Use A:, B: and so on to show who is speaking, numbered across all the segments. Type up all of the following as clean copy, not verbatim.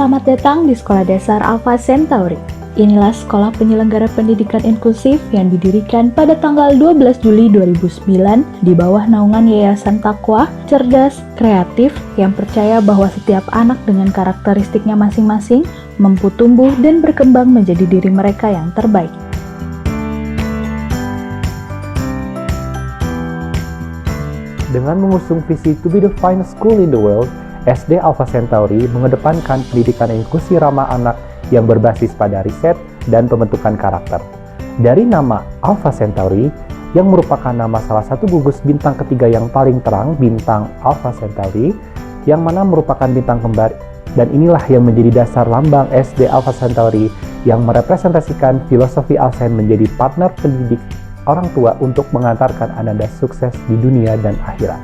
A: Selamat datang di Sekolah Dasar Alpha Centauri. Inilah sekolah penyelenggara pendidikan inklusif yang didirikan pada tanggal 12 Juli 2009 di bawah naungan Yayasan Taqwa, cerdas, kreatif, yang percaya bahwa setiap anak dengan karakteristiknya masing-masing mampu tumbuh dan berkembang menjadi diri mereka yang terbaik.
B: Dengan mengusung visi to be the finest school in the world, SD Alpha Centauri mengedepankan pendidikan inklusi ramah anak yang berbasis pada riset dan pembentukan karakter. Dari nama Alpha Centauri, yang merupakan nama salah satu gugus bintang ketiga yang paling terang, bintang Alpha Centauri, yang mana merupakan bintang kembar, dan inilah yang menjadi dasar lambang SD Alpha Centauri yang merepresentasikan filosofi Alsen menjadi partner pendidik orang tua untuk mengantarkan Ananda sukses di dunia dan akhirat.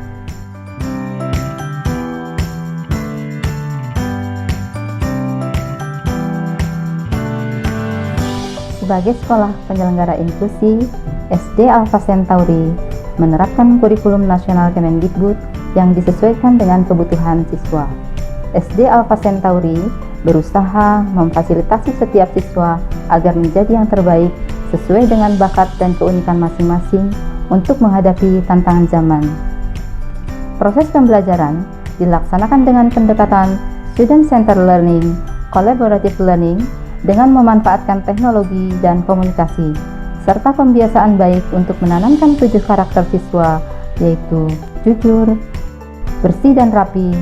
C: Sebagai sekolah penyelenggara inklusi, SD Alpha Centauri menerapkan kurikulum nasional Kemendikbud yang disesuaikan dengan kebutuhan siswa. SD Alpha Centauri berusaha memfasilitasi setiap siswa agar menjadi yang terbaik sesuai dengan bakat dan keunikan masing-masing untuk menghadapi tantangan zaman. Proses pembelajaran dilaksanakan dengan pendekatan student-centered learning, collaborative learning, dengan memanfaatkan teknologi dan komunikasi, serta pembiasaan baik untuk menanamkan 7 karakter siswa, yaitu jujur, bersih dan rapi,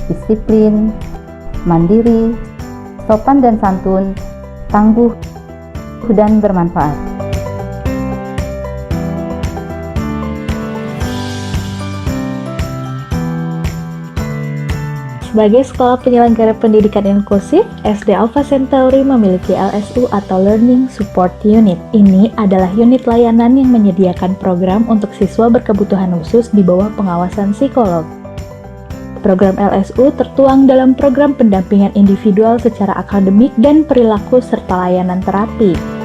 C: disiplin, mandiri, sopan dan santun, tangguh, dan bermanfaat.
A: Sebagai sekolah penyelenggara pendidikan inklusif, SD Alpha Centauri memiliki LSU atau Learning Support Unit. Ini adalah unit layanan yang menyediakan program untuk siswa berkebutuhan khusus di bawah pengawasan psikolog. Program LSU tertuang dalam program pendampingan individual secara akademik dan perilaku serta layanan terapi.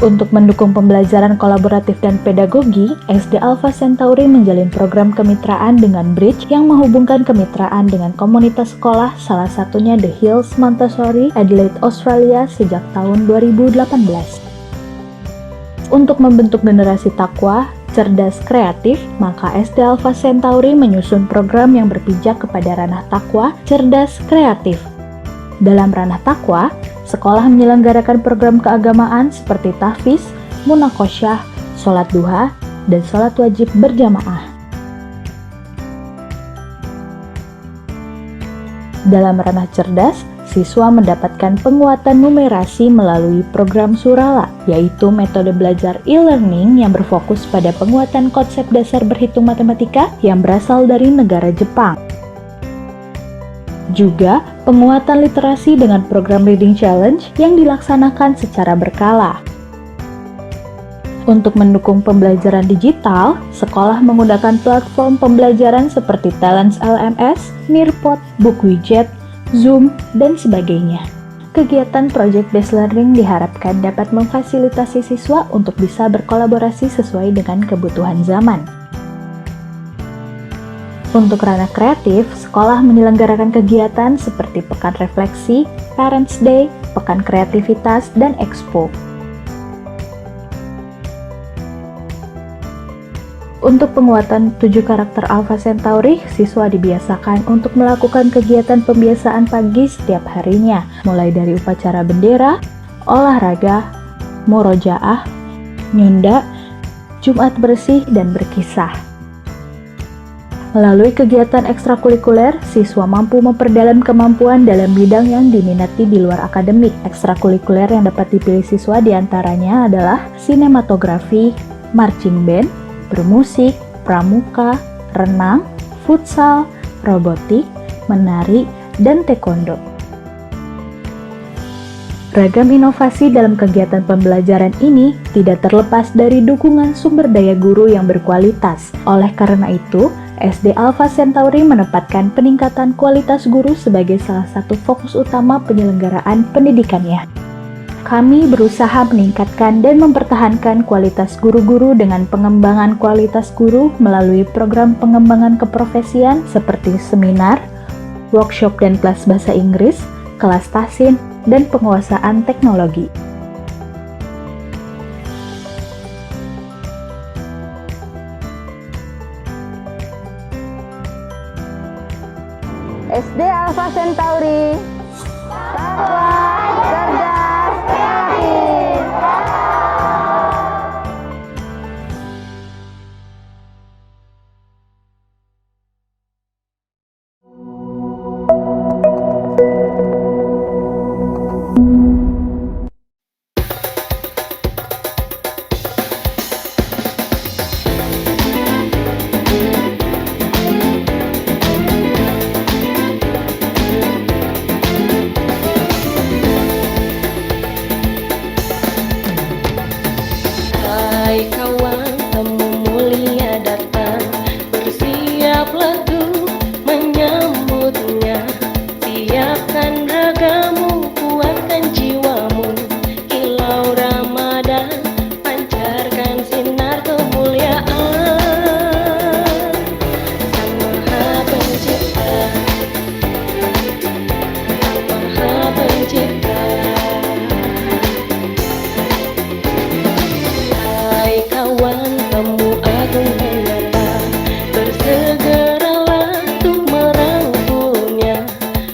A: Untuk mendukung pembelajaran kolaboratif dan pedagogi, SD Alpha Centauri menjalin program kemitraan dengan Bridge yang menghubungkan kemitraan dengan komunitas sekolah, salah satunya The Hills Montessori, Adelaide, Australia sejak tahun 2018. Untuk membentuk generasi takwa, cerdas, kreatif, maka SD Alpha Centauri menyusun program yang berpijak kepada ranah takwa, cerdas, kreatif. Dalam ranah takwa, sekolah menyelenggarakan program keagamaan seperti tahfiz, munakosyah, sholat duha, dan sholat wajib berjamaah. Dalam ranah cerdas, siswa mendapatkan penguatan numerasi melalui program Surala, yaitu metode belajar e-learning yang berfokus pada penguatan konsep dasar berhitung matematika yang berasal dari negara Jepang. Juga penguatan literasi dengan program Reading Challenge yang dilaksanakan secara berkala. Untuk mendukung pembelajaran digital, sekolah menggunakan platform pembelajaran seperti Talents LMS, Nearpod, Bookwidget, Zoom, dan sebagainya. Kegiatan Project Based Learning diharapkan dapat memfasilitasi siswa untuk bisa berkolaborasi sesuai dengan kebutuhan zaman. Untuk ranah kreatif, sekolah menyelenggarakan kegiatan seperti Pekan Refleksi, Parents Day, Pekan Kreativitas, dan Expo. Untuk penguatan 7 karakter Alpha Centauri, siswa dibiasakan untuk melakukan kegiatan pembiasaan pagi setiap harinya, mulai dari upacara bendera, olahraga, murojaah, nyunda, Jumat bersih, dan berkisah. Melalui kegiatan ekstrakurikuler, siswa mampu memperdalam kemampuan dalam bidang yang diminati di luar akademik. Ekstrakurikuler yang dapat dipilih siswa diantaranya adalah sinematografi, marching band, bermusik, pramuka, renang, futsal, robotik, menari, dan taekwondo. Ragam inovasi dalam kegiatan pembelajaran ini tidak terlepas dari dukungan sumber daya guru yang berkualitas. Oleh karena itu, SD Alpha Centauri menempatkan peningkatan kualitas guru sebagai salah satu fokus utama penyelenggaraan pendidikannya. Kami berusaha meningkatkan dan mempertahankan kualitas guru-guru dengan pengembangan kualitas guru melalui program pengembangan keprofesian seperti seminar, workshop dan kelas bahasa Inggris, kelas tahsin, dan penguasaan teknologi.
C: SD Alpha Centauri. Takwa, cerdas, kreatif.
D: Hai kawan, tamu mulia datang, bersiaplah tuh menyambutnya. Siapkan ragamu, kuatkan jiwamu. Kilau Ramadan, pancarkan sinar kemuliaan. Sang Maha Pencipta, Sang Maha Pencipta. Hai kawan, kamu agung dan nyata, bersegeralah untuk merangkulnya.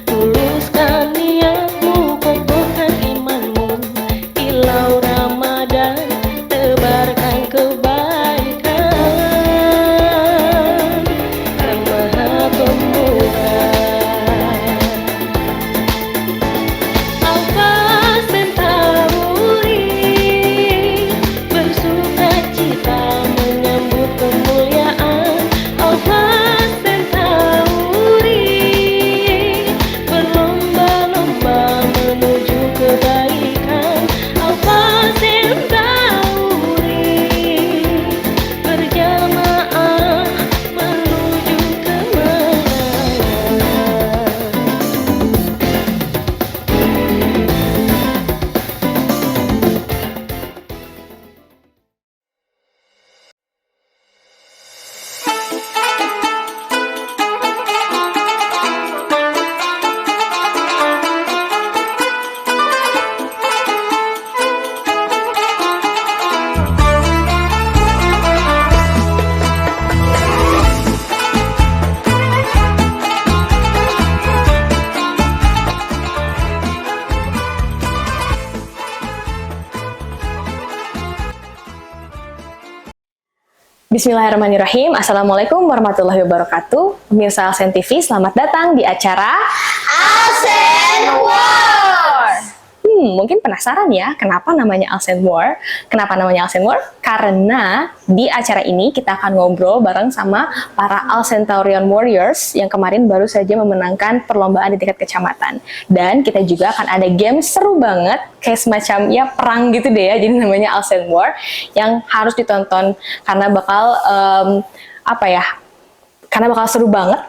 D: Tuluskan niatmu, kokohkan imanmu. Kilau Ramadan, tebarkan kebaikan. Sang Maha Pemurah. Alpha Centauri bersukacita menyambut kemuliaan. Alpha Centauri berlomba-lomba menuju kebaikan. Alpha Centauri berjamaah menuju kemenangan.
E: Bismillahirrahmanirrahim. Assalamualaikum warahmatullahi wabarakatuh. Pemirsa Alsen TV, selamat datang di acara Alsen War. Mungkin penasaran ya, kenapa namanya Alsen War? Kenapa namanya Alsen War? Karena di acara ini kita akan ngobrol bareng sama para Alcentaurian Warriors yang kemarin baru saja memenangkan perlombaan di tingkat kecamatan. Dan kita juga akan ada game seru banget, kayak semacam ya perang gitu deh ya, jadi namanya Alsen War, yang harus ditonton karena bakal karena bakal seru banget.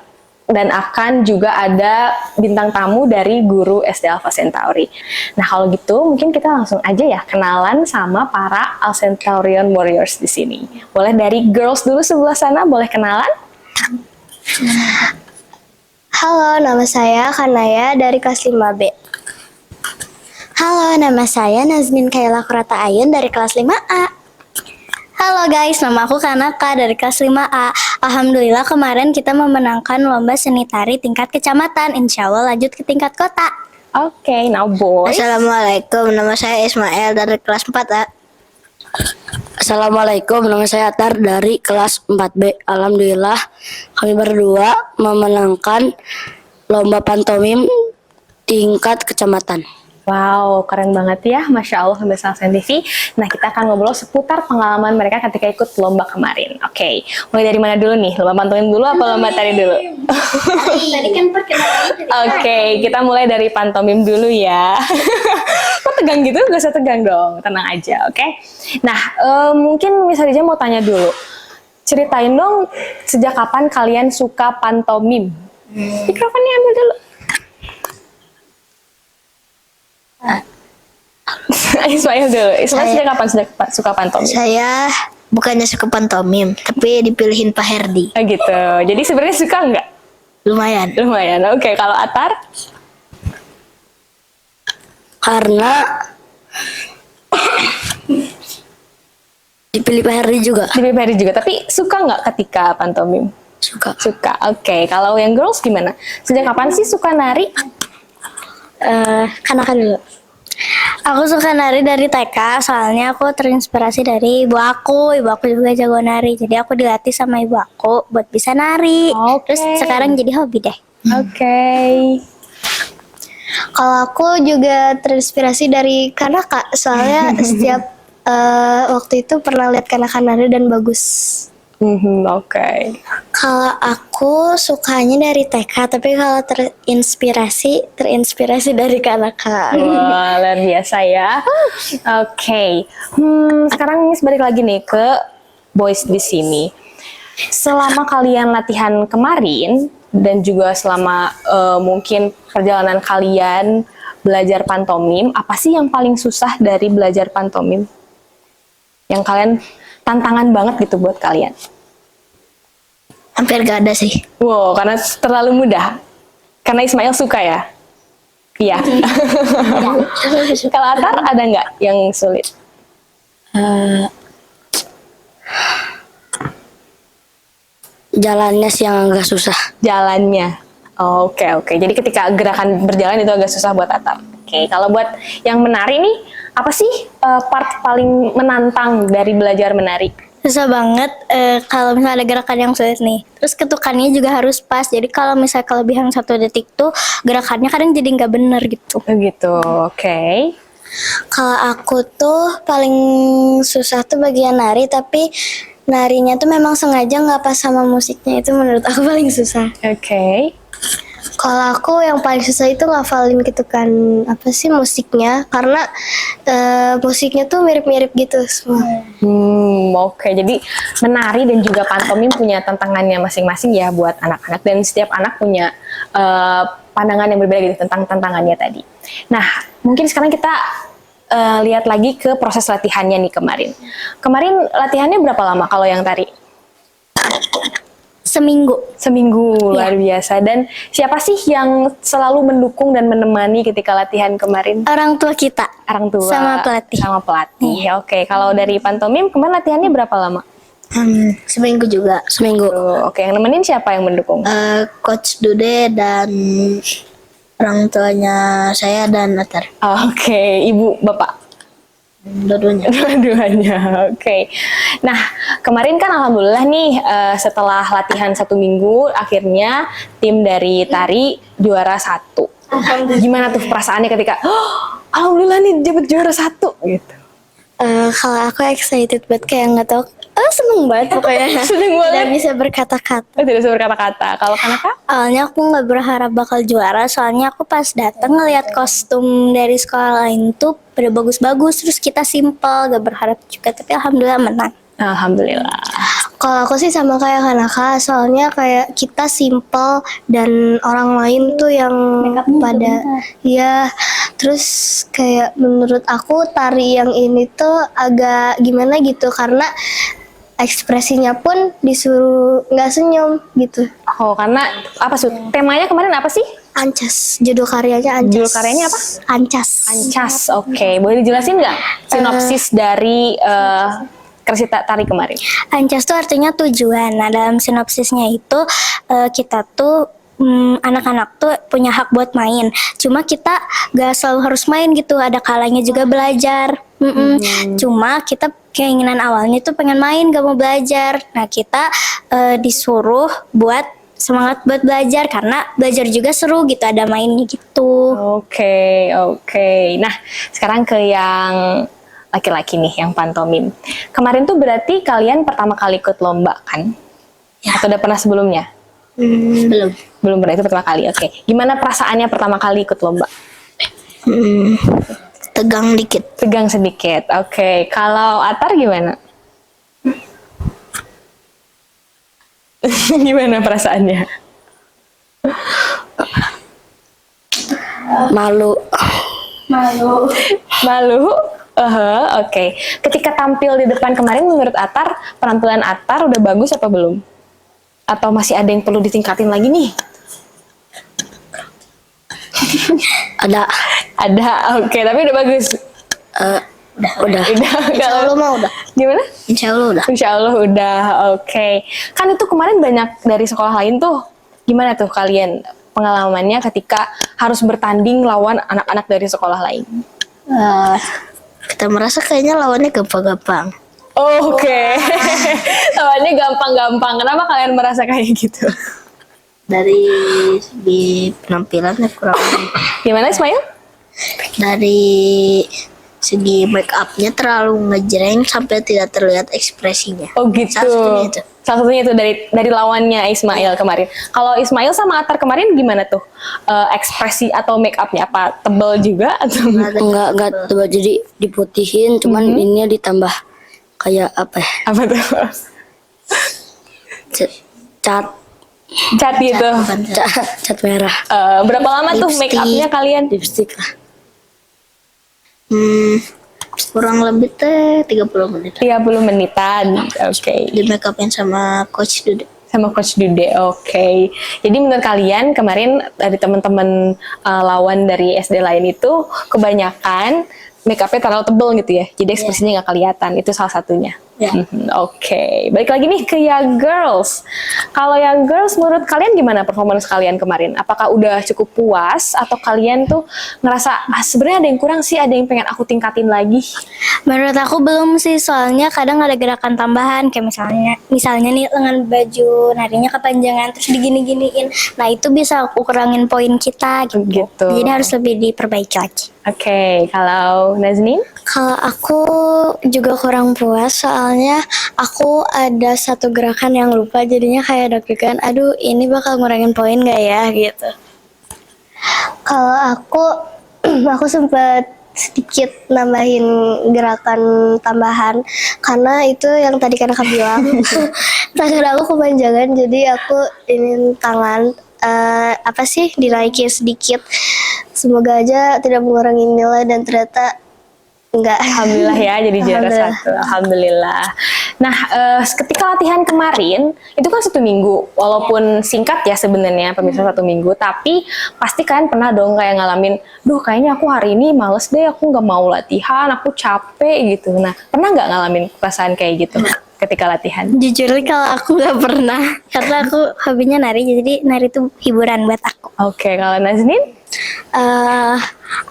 E: Dan akan juga ada bintang tamu dari guru SD Alpha Centauri. Nah kalau gitu mungkin kita langsung aja ya kenalan sama para Alcentaurian Warriors di sini. Boleh dari girls dulu sebelah sana, boleh kenalan?
F: Halo, nama saya Kanaya dari kelas 5B. Halo, nama saya Nazmin Kaila Kurata Ayun dari kelas 5A. Halo guys, nama aku Kanaka dari kelas 5A. Alhamdulillah kemarin kita memenangkan lomba seni tari tingkat kecamatan. Insya Allah lanjut ke tingkat kota.
E: Oke, now boys.
F: Assalamualaikum, nama saya Ismail dari kelas 4A.
G: Assalamualaikum, nama saya Atar dari kelas 4B. Alhamdulillah kami berdua memenangkan lomba pantomim tingkat kecamatan.
E: Wow, keren banget ya, Masya Allah pemirsa Alsen TV. Nah, kita akan ngobrol seputar pengalaman mereka ketika ikut lomba kemarin. Oke, mulai dari mana dulu nih? Lomba pantomim dulu apa lomba tari dulu?
F: Tadi kan perkenalan.
E: Oke, kita mulai dari pantomim dulu ya. Kok tegang gitu? Gak usah tegang dong, tenang aja, oke? Nah, mungkin Miss Hadijah mau tanya dulu. Ceritain dong, sejak kapan kalian suka pantomim? Mikrofonnya ambil dulu. Ismail dulu. Ismail sejak kapan suka pantomim?
F: Saya bukannya suka pantomim, tapi dipilihin Pak Herdi.
E: Oh gitu. Jadi sebenarnya suka nggak?
G: Lumayan.
E: Lumayan. Oke, kalau Atar?
G: Karena dipilih Pak Herdi juga.
E: Dipilih Ferry juga, tapi suka nggak ketika pantomim?
G: Suka.
E: Suka. Oke, kalau yang girls gimana? Sejak kapan sih suka nari?
F: Kanak-kanak dulu. Aku suka nari dari TK, soalnya aku terinspirasi dari ibu aku. Ibu aku juga jago nari, jadi aku dilatih sama ibu aku buat bisa nari.
E: Oke.
F: Terus sekarang jadi hobi deh.
E: Oke.
F: Kalau aku juga terinspirasi dari Kanaka, soalnya setiap waktu itu pernah lihat Kanaka nari dan bagus.
E: Oke.
F: Kalau aku sukanya dari TK, tapi kalau terinspirasi dari Kanaka.
E: Wah, luar biasa ya. Oke. Sekarang Miss balik lagi nih ke boys di sini. Selama kalian latihan kemarin dan juga selama mungkin perjalanan kalian belajar pantomim, apa sih yang paling susah dari belajar pantomim? Yang kalian tantangan banget gitu buat kalian?
F: Hampir gak ada sih.
E: Wow, karena terlalu mudah. Karena Ismail suka ya? Iya. Kalau Atar ada nggak yang sulit?
G: Jalannya sih yang agak susah.
E: Jalannya. Oke. Jadi ketika gerakan berjalan itu agak susah buat Atar. Oke, kalau buat yang menari nih, apa sih part paling menantang dari belajar menari?
F: Susah banget kalau misalnya ada gerakan yang sulit nih. Terus ketukannya juga harus pas. Jadi kalau misalnya kelebihan 1 detik tuh gerakannya kadang jadi nggak bener gitu.
E: Begitu, oke.
F: Kalau aku tuh paling susah tuh bagian nari, tapi narinya tuh memang sengaja nggak pas sama musiknya, itu menurut aku paling susah.
E: Oke.
F: Kalau aku yang paling susah itu ngafalin gitu kan musiknya, karena musiknya tuh mirip-mirip gitu semua.
E: Oke. Jadi menari dan juga pantomim punya tantangannya masing-masing ya buat anak-anak, dan setiap anak punya pandangan yang berbeda gitu tentang tantangannya tadi. Nah, mungkin sekarang kita lihat lagi ke proses latihannya nih kemarin. Kemarin latihannya berapa lama kalau yang tari? Seminggu, luar biasa. Dan siapa sih yang selalu mendukung dan menemani ketika latihan kemarin?
F: Orang tua kita.
E: Orang tua.
F: Sama pelatih.
E: Sama pelatih. Oke, kalau dari pantomim kemarin latihannya berapa lama?
F: Seminggu juga.
G: Seminggu.
E: Oke, yang nemenin siapa yang mendukung?
F: Coach Dude dan orang tuanya saya dan Atar.
E: Oke, ibu, bapak?
F: Dua-duanya.
E: Dua-duanya, oke. Nah, kemarin kan alhamdulillah nih setelah latihan 1 minggu, akhirnya tim dari tari juara 1. Gimana tuh perasaannya ketika, alhamdulillah nih dapat juara 1 gitu?
F: Kalau aku excited banget, kayak nggak tahu, seneng banget pokoknya.
E: Seneng banget.
F: Tidak bisa berkata-kata.
E: Tidak bisa berkata-kata. Kalau Kanaka?
F: Awalnya aku nggak berharap bakal juara, soalnya aku pas dateng ngeliat kostum dari sekolah lain tuh pada bagus-bagus, terus kita simple, gak berharap juga, tapi alhamdulillah menang.
E: Alhamdulillah.
F: Kalau aku sih sama kayak Kanaka, soalnya kayak kita simple dan orang lain tuh yang pada ya, terus kayak menurut aku tari yang ini tuh agak gimana gitu, karena ekspresinya pun disuruh nggak senyum gitu.
E: Oh, karena apa sih? Temanya kemarin apa sih?
F: Ancas, judul karyanya Ancas.
E: Judul karyanya apa?
F: Ancas.
E: Ancas, oke. Boleh dijelasin nggak sinopsis dari kreasi tari kemarin?
F: Ancas tuh artinya tujuan. Nah, dalam sinopsisnya itu kita tuh anak-anak tuh punya hak buat main. Cuma kita gak selalu harus main gitu. Ada kalanya juga belajar. Cuma kita keinginan awalnya tuh pengen main, gak mau belajar. Nah, kita disuruh buat semangat buat belajar, karena belajar juga seru gitu, ada mainnya gitu.
E: Oke. Nah, sekarang ke yang laki-laki nih, yang pantomim. Kemarin tuh berarti kalian pertama kali ikut lomba kan? Ya. Atau udah pernah sebelumnya? Belum pernah, itu pertama kali. Oke. Gimana perasaannya pertama kali ikut lomba?
F: Tegang dikit.
E: Tegang sedikit. Oke. Kalau Atar gimana? Gimana perasaannya?
G: Malu.
E: Oke. Ketika tampil di depan kemarin, menurut Atar, penampilan Atar udah bagus apa belum? Atau masih ada yang perlu ditingkatin lagi nih?
G: Ada.
E: Ada, oke, tapi udah bagus.
G: Udah.
F: Insya Allah mah udah.
E: Gimana?
F: Insya Allah udah.
E: Insya Allah udah, oke. Kan itu kemarin banyak dari sekolah lain tuh. Gimana tuh kalian pengalamannya ketika harus bertanding lawan anak-anak dari sekolah lain?
F: Kita merasa kayaknya lawannya gampang-gampang.
E: Oke. Lawannya gampang-gampang. Kenapa kalian merasa kayak gitu?
F: Dari segi penampilannya kurang.
E: Gimana Ismail?
F: Dari segi make upnya terlalu ngejreng sampai tidak terlihat ekspresinya.
E: Oh gitu.
F: Salah satunya itu.
E: Salah satunya itu dari lawannya Ismail kemarin. Kalau Ismail sama Atar kemarin gimana tuh? Ekspresi atau make upnya apa tebal juga atau
G: Enggak tebal, jadi diputihin, cuman ininya ditambah kayak apa ya?
E: apa tuh?
G: Cat
E: Cat gitu.
G: cat merah.
E: Berapa lama tuh make upnya kalian?
G: Lipstick lah.
F: Kurang lebih 30 menit.
E: 30 menitan. Oke.
F: Di make upin sama Coach Dude.
E: Sama Coach Dude, oke. Jadi menurut kalian kemarin dari teman-teman lawan dari SD lain itu kebanyakan make upnya terlalu tebel gitu ya, jadi ekspresinya nggak kelihatan, itu salah satunya. Oke. Balik lagi nih ke Young Girls. Kalau Young Girls menurut kalian gimana performance kalian kemarin? Apakah udah cukup puas atau kalian tuh ngerasa sebenarnya ada yang kurang sih, ada yang pengen aku tingkatin lagi?
F: Menurut aku belum sih, soalnya kadang ada gerakan tambahan kayak misalnya nih lengan baju narinya kepanjangan terus digini-giniin. Nah, itu bisa aku kurangin poin kita gitu. Jadi harus lebih diperbaiki lagi.
E: Oke, kalau Nazneen?
F: Kalau aku juga kurang puas soalnya aku ada satu gerakan yang lupa, jadinya kayak deg-degan, aduh ini bakal ngurangin poin gak ya gitu. Kalau aku sempat sedikit nambahin gerakan tambahan karena itu yang tadi kan Kak bilang tangan aku kepanjangan, jadi aku ini tangan dinaikin sedikit, semoga aja tidak mengurangi nilai, dan ternyata enggak.
E: Alhamdulillah ya, jadi juara satu. Alhamdulillah. Nah, ketika latihan kemarin itu kan 1 minggu, walaupun singkat ya sebenarnya pemirsa 1 minggu, tapi pasti kalian pernah dong kayak ngalamin, duh kayaknya aku hari ini males deh, aku nggak mau latihan, aku capek gitu. Nah, pernah nggak ngalamin perasaan kayak gitu ketika latihan?
F: Jujur kalau aku nggak pernah, karena aku hobinya nari, jadi nari itu hiburan buat aku.
E: Oke, kalau Nazneen?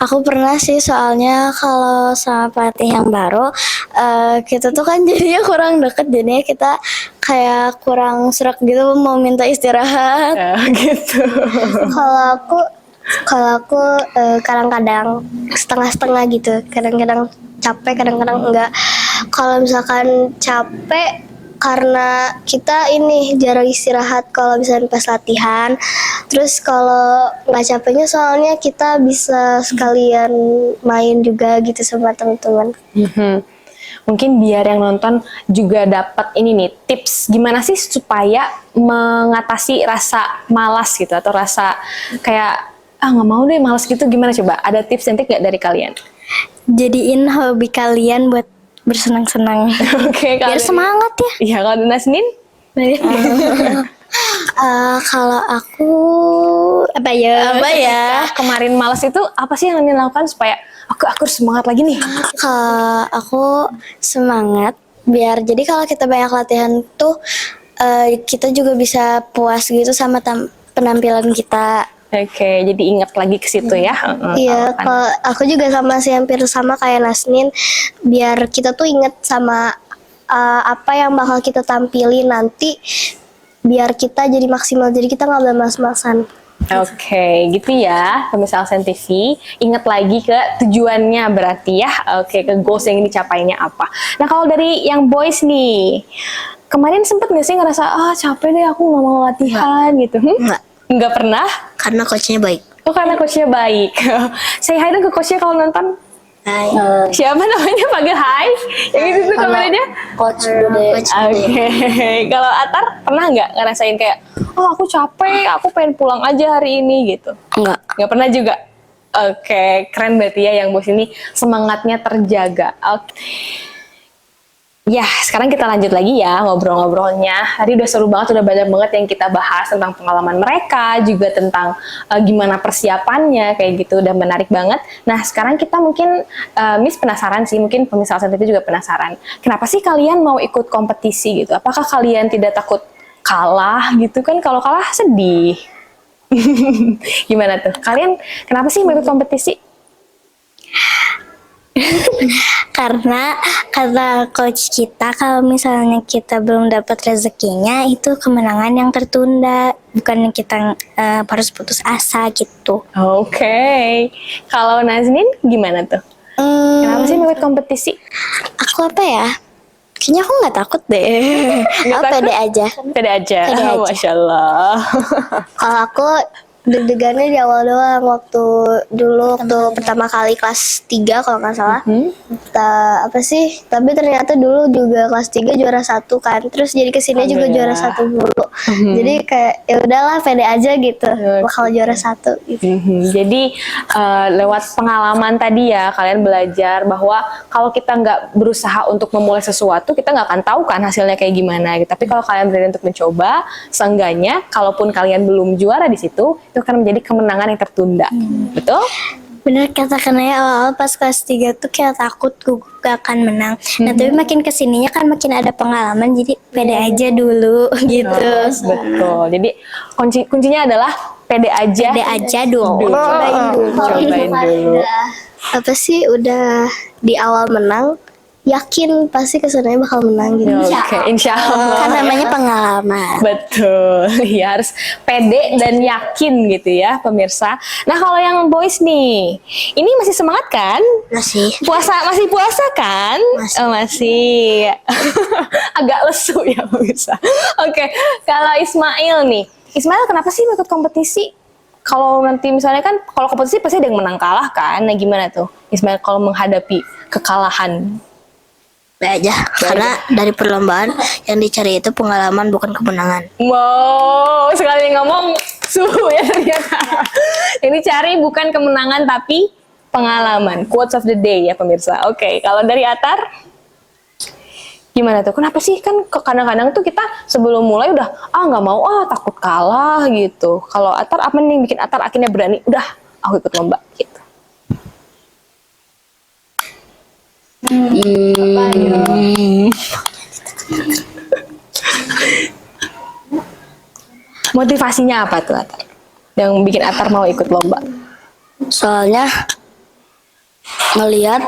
F: Aku pernah sih, soalnya kalau sama pelatih yang baru kita tuh kan jadinya kurang deket, jadinya kita kayak kurang serak gitu mau minta istirahat.
E: Gitu.
F: Kalau aku kadang-kadang setengah-setengah gitu, kadang-kadang capek, kadang-kadang enggak. Kalau misalkan capek karena kita ini jarang istirahat kalau misalnya pas latihan. Terus kalau nggak capeknya soalnya kita bisa sekalian main juga gitu sama teman-teman.
E: Mungkin biar yang nonton juga dapat ini nih tips gimana sih supaya mengatasi rasa malas gitu atau rasa kayak nggak mau deh malas gitu, gimana coba? Ada tips and trick nggak dari kalian?
F: Jadiin hobi kalian buat bersenang-senang.
E: Oke,
F: Biar semangat ya.
E: Iya, kalau Nazneen?
F: Kalau aku apa ya?
E: Kemarin malas itu apa sih yang dilakukan supaya aku harus semangat lagi nih?
F: Kalau aku semangat biar jadi kalau kita banyak latihan tuh kita juga bisa puas gitu sama penampilan kita.
E: Oke, jadi ingat lagi ke situ ya.
F: Iya, kalau aku juga sama sih, hampir sama kayak Nazneen, biar kita tuh inget sama apa yang bakal kita tampilin nanti, biar kita jadi maksimal, jadi kita nggak boleh mas-masan.
E: Oke, gitu ya, pemirsa Alsen TV. Ingat lagi ke tujuannya berarti ya. Oke, ke goals yang dicapainya apa. Nah, kalau dari yang boys nih, kemarin sempet nggak sih ngerasa capek deh, aku nggak mau latihan gitu? Nggak pernah?
F: Karena coachnya baik.
E: Oh, karena coachnya baik. Say hi dong ke coachnya kalau nonton.
F: Hai.
E: Siapa namanya? Panggil hai. Yang itu tuh kameranya.
G: Coach Dude.
E: Oke. Kalau Atar pernah nggak ngerasain kayak, aku capek, aku pengen pulang aja hari ini gitu? Nggak pernah juga. Oke, keren berarti ya yang bos ini semangatnya terjaga. Oke. Ya, sekarang kita lanjut lagi ya ngobrol-ngobrolnya. Tadi udah seru banget, udah banyak banget yang kita bahas tentang pengalaman mereka, juga tentang gimana persiapannya, kayak gitu, udah menarik banget. Nah, sekarang kita mungkin, Miss penasaran sih, mungkin pemirsa Sensitif juga penasaran. Kenapa sih kalian mau ikut kompetisi gitu? Apakah kalian tidak takut kalah gitu kan? Kalau kalah sedih. Gimana tuh? Kalian kenapa sih mau ikut kompetisi?
F: Karena kata coach kita kalau misalnya kita belum dapat rezekinya itu kemenangan yang tertunda, bukan kita harus putus asa gitu.
E: Oke. Kalau Naznin gimana tuh? Kenapa sih mau ikut kompetisi?
F: Aku apa ya? Kayaknya aku nggak takut deh. Aku pede aja.
E: Pede aja.
F: Pede aja.
E: Masya Allah.
F: Kalau aku deg-degannya di awal doang waktu pertama kali kelas 3 kalau nggak salah. Tapi ternyata dulu juga kelas 3 juara 1 kan. Terus jadi kesini juga juara 1 dulu. Jadi kayak ya udahlah pede aja gitu. Bakal juara 1 gitu.
E: Jadi lewat pengalaman tadi ya kalian belajar bahwa kalau kita nggak berusaha untuk memulai sesuatu kita nggak akan tahu kan hasilnya kayak gimana gitu. Tapi kalau kalian berani untuk mencoba, seenggaknya kalaupun kalian belum juara di situ itu akan menjadi kemenangan yang tertunda. Betul?
F: Bener kata Kanaya, awal-awal pas kelas 3 tuh kayak takut gugup gak akan menang. Nah tapi makin kesininya kan makin ada pengalaman, jadi pede aja dulu gitu.
E: Betul. Jadi kuncinya adalah pede aja.
F: Pede aja dulu.
E: Cobain dulu.
F: Apa sih udah di awal menang, yakin pasti kesananya bakal menang gitu.
E: Oke, insya Allah.
F: Kan namanya pengalaman.
E: Betul, ya harus pede dan yakin gitu ya pemirsa. Nah kalau yang boys nih, ini masih semangat kan?
F: Masih.
E: Masih puasa kan?
F: Masih.
E: Masih. Agak lesu ya pemirsa. Oke, kalau Ismail nih, Ismail kenapa sih mau ikut kompetisi? Kalau nanti misalnya kan, kalau kompetisi pasti ada yang menang kalah kan? Nah gimana tuh Ismail kalau menghadapi kekalahan?
F: Aja, karena dari perlombaan yang dicari itu pengalaman bukan kemenangan.
E: Wow, sekali ngomong suhu ya ternyata. Ini cari bukan kemenangan tapi pengalaman. Quotes of the day ya pemirsa. Oke, kalau dari Atar, gimana tuh? Kenapa sih kan kadang-kadang tuh kita sebelum mulai udah nggak mau takut kalah gitu. Kalau Atar apa nih yang bikin Atar akhirnya berani? Udah, aku ikut lomba gitu. Motivasinya apa tuh Atar? Yang bikin Atar mau ikut lomba?
G: Soalnya ngelihat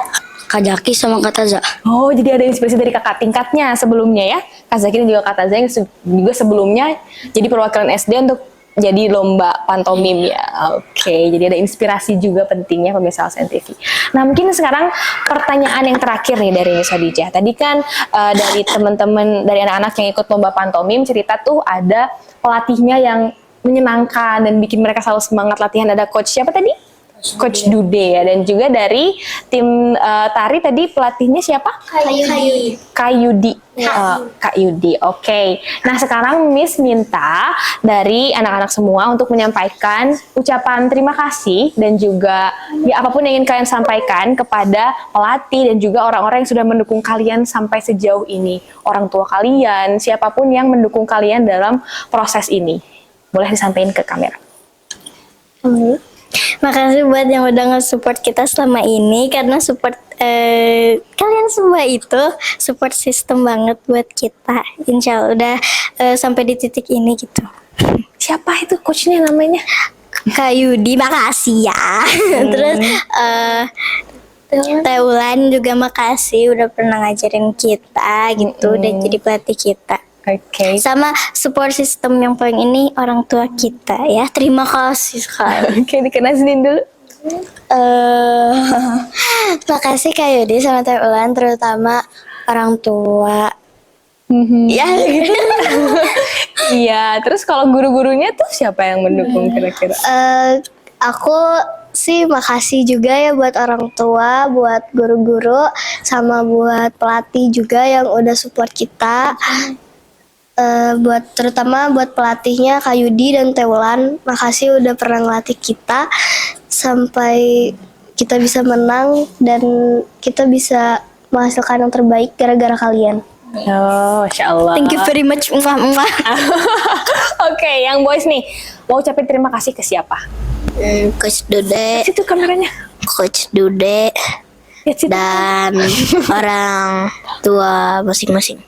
G: Kak Jaki sama Kak Taza.
E: Oh, jadi ada inspirasi dari kakak tingkatnya sebelumnya ya? Kak Zaki dan juga Kak Taza yang juga sebelumnya jadi perwakilan SD untuk jadi lomba pantomim ya. Oke, jadi ada inspirasi juga pentingnya pemirsa Alsen TV. Nah, mungkin sekarang pertanyaan yang terakhir nih dari Miss Khadijah. Tadi kan dari teman-teman, dari anak-anak yang ikut lomba pantomim cerita tuh ada pelatihnya yang menyenangkan dan bikin mereka selalu semangat latihan. Ada coach siapa tadi? Coach Dude ya, dan juga dari tim tari tadi pelatihnya siapa? Kak Yudi. Kak Yudi. Oke. Nah sekarang Miss minta dari anak-anak semua untuk menyampaikan ucapan terima kasih dan juga ya apapun yang ingin kalian sampaikan kepada pelatih dan juga orang-orang yang sudah mendukung kalian sampai sejauh ini. Orang tua kalian, siapapun yang mendukung kalian dalam proses ini. Boleh disampaikan ke kamera.
F: Makasih buat yang udah nge-support kita selama ini, karena support kalian semua itu support system banget buat kita. Insya Allah udah sampai di titik ini gitu.
E: Siapa itu coachnya namanya?
F: Kak Yudi, makasih ya. Terus Teulan juga makasih udah pernah ngajarin kita gitu, udah jadi pelatih kita.
E: Oke.
F: Sama support system yang paling ini orang tua kita ya. Terima kasih sekali.
E: Oke, dikenasin dulu.
F: Makasih Kak Yudi sama Teh Ulan, terutama orang tua. Ya gitu.
E: Iya, terus kalau guru-gurunya tuh siapa yang mendukung kira-kira?
F: Aku sih makasih juga ya buat orang tua, buat guru-guru, sama buat pelatih juga yang udah support kita. Terutama buat pelatihnya Kak Yudi dan Teulan, makasih udah pernah ngelatih kita sampai kita bisa menang dan kita bisa menghasilkan yang terbaik gara-gara kalian.
E: Oh, Masya Allah.
F: Thank you very much.
E: Oke, yang boys nih, mau ucapin terima kasih ke siapa?
G: Coach Dude,
E: Situ kameranya.
G: Coach Dude,
E: Lihat situ.
G: dan orang tua masing-masing.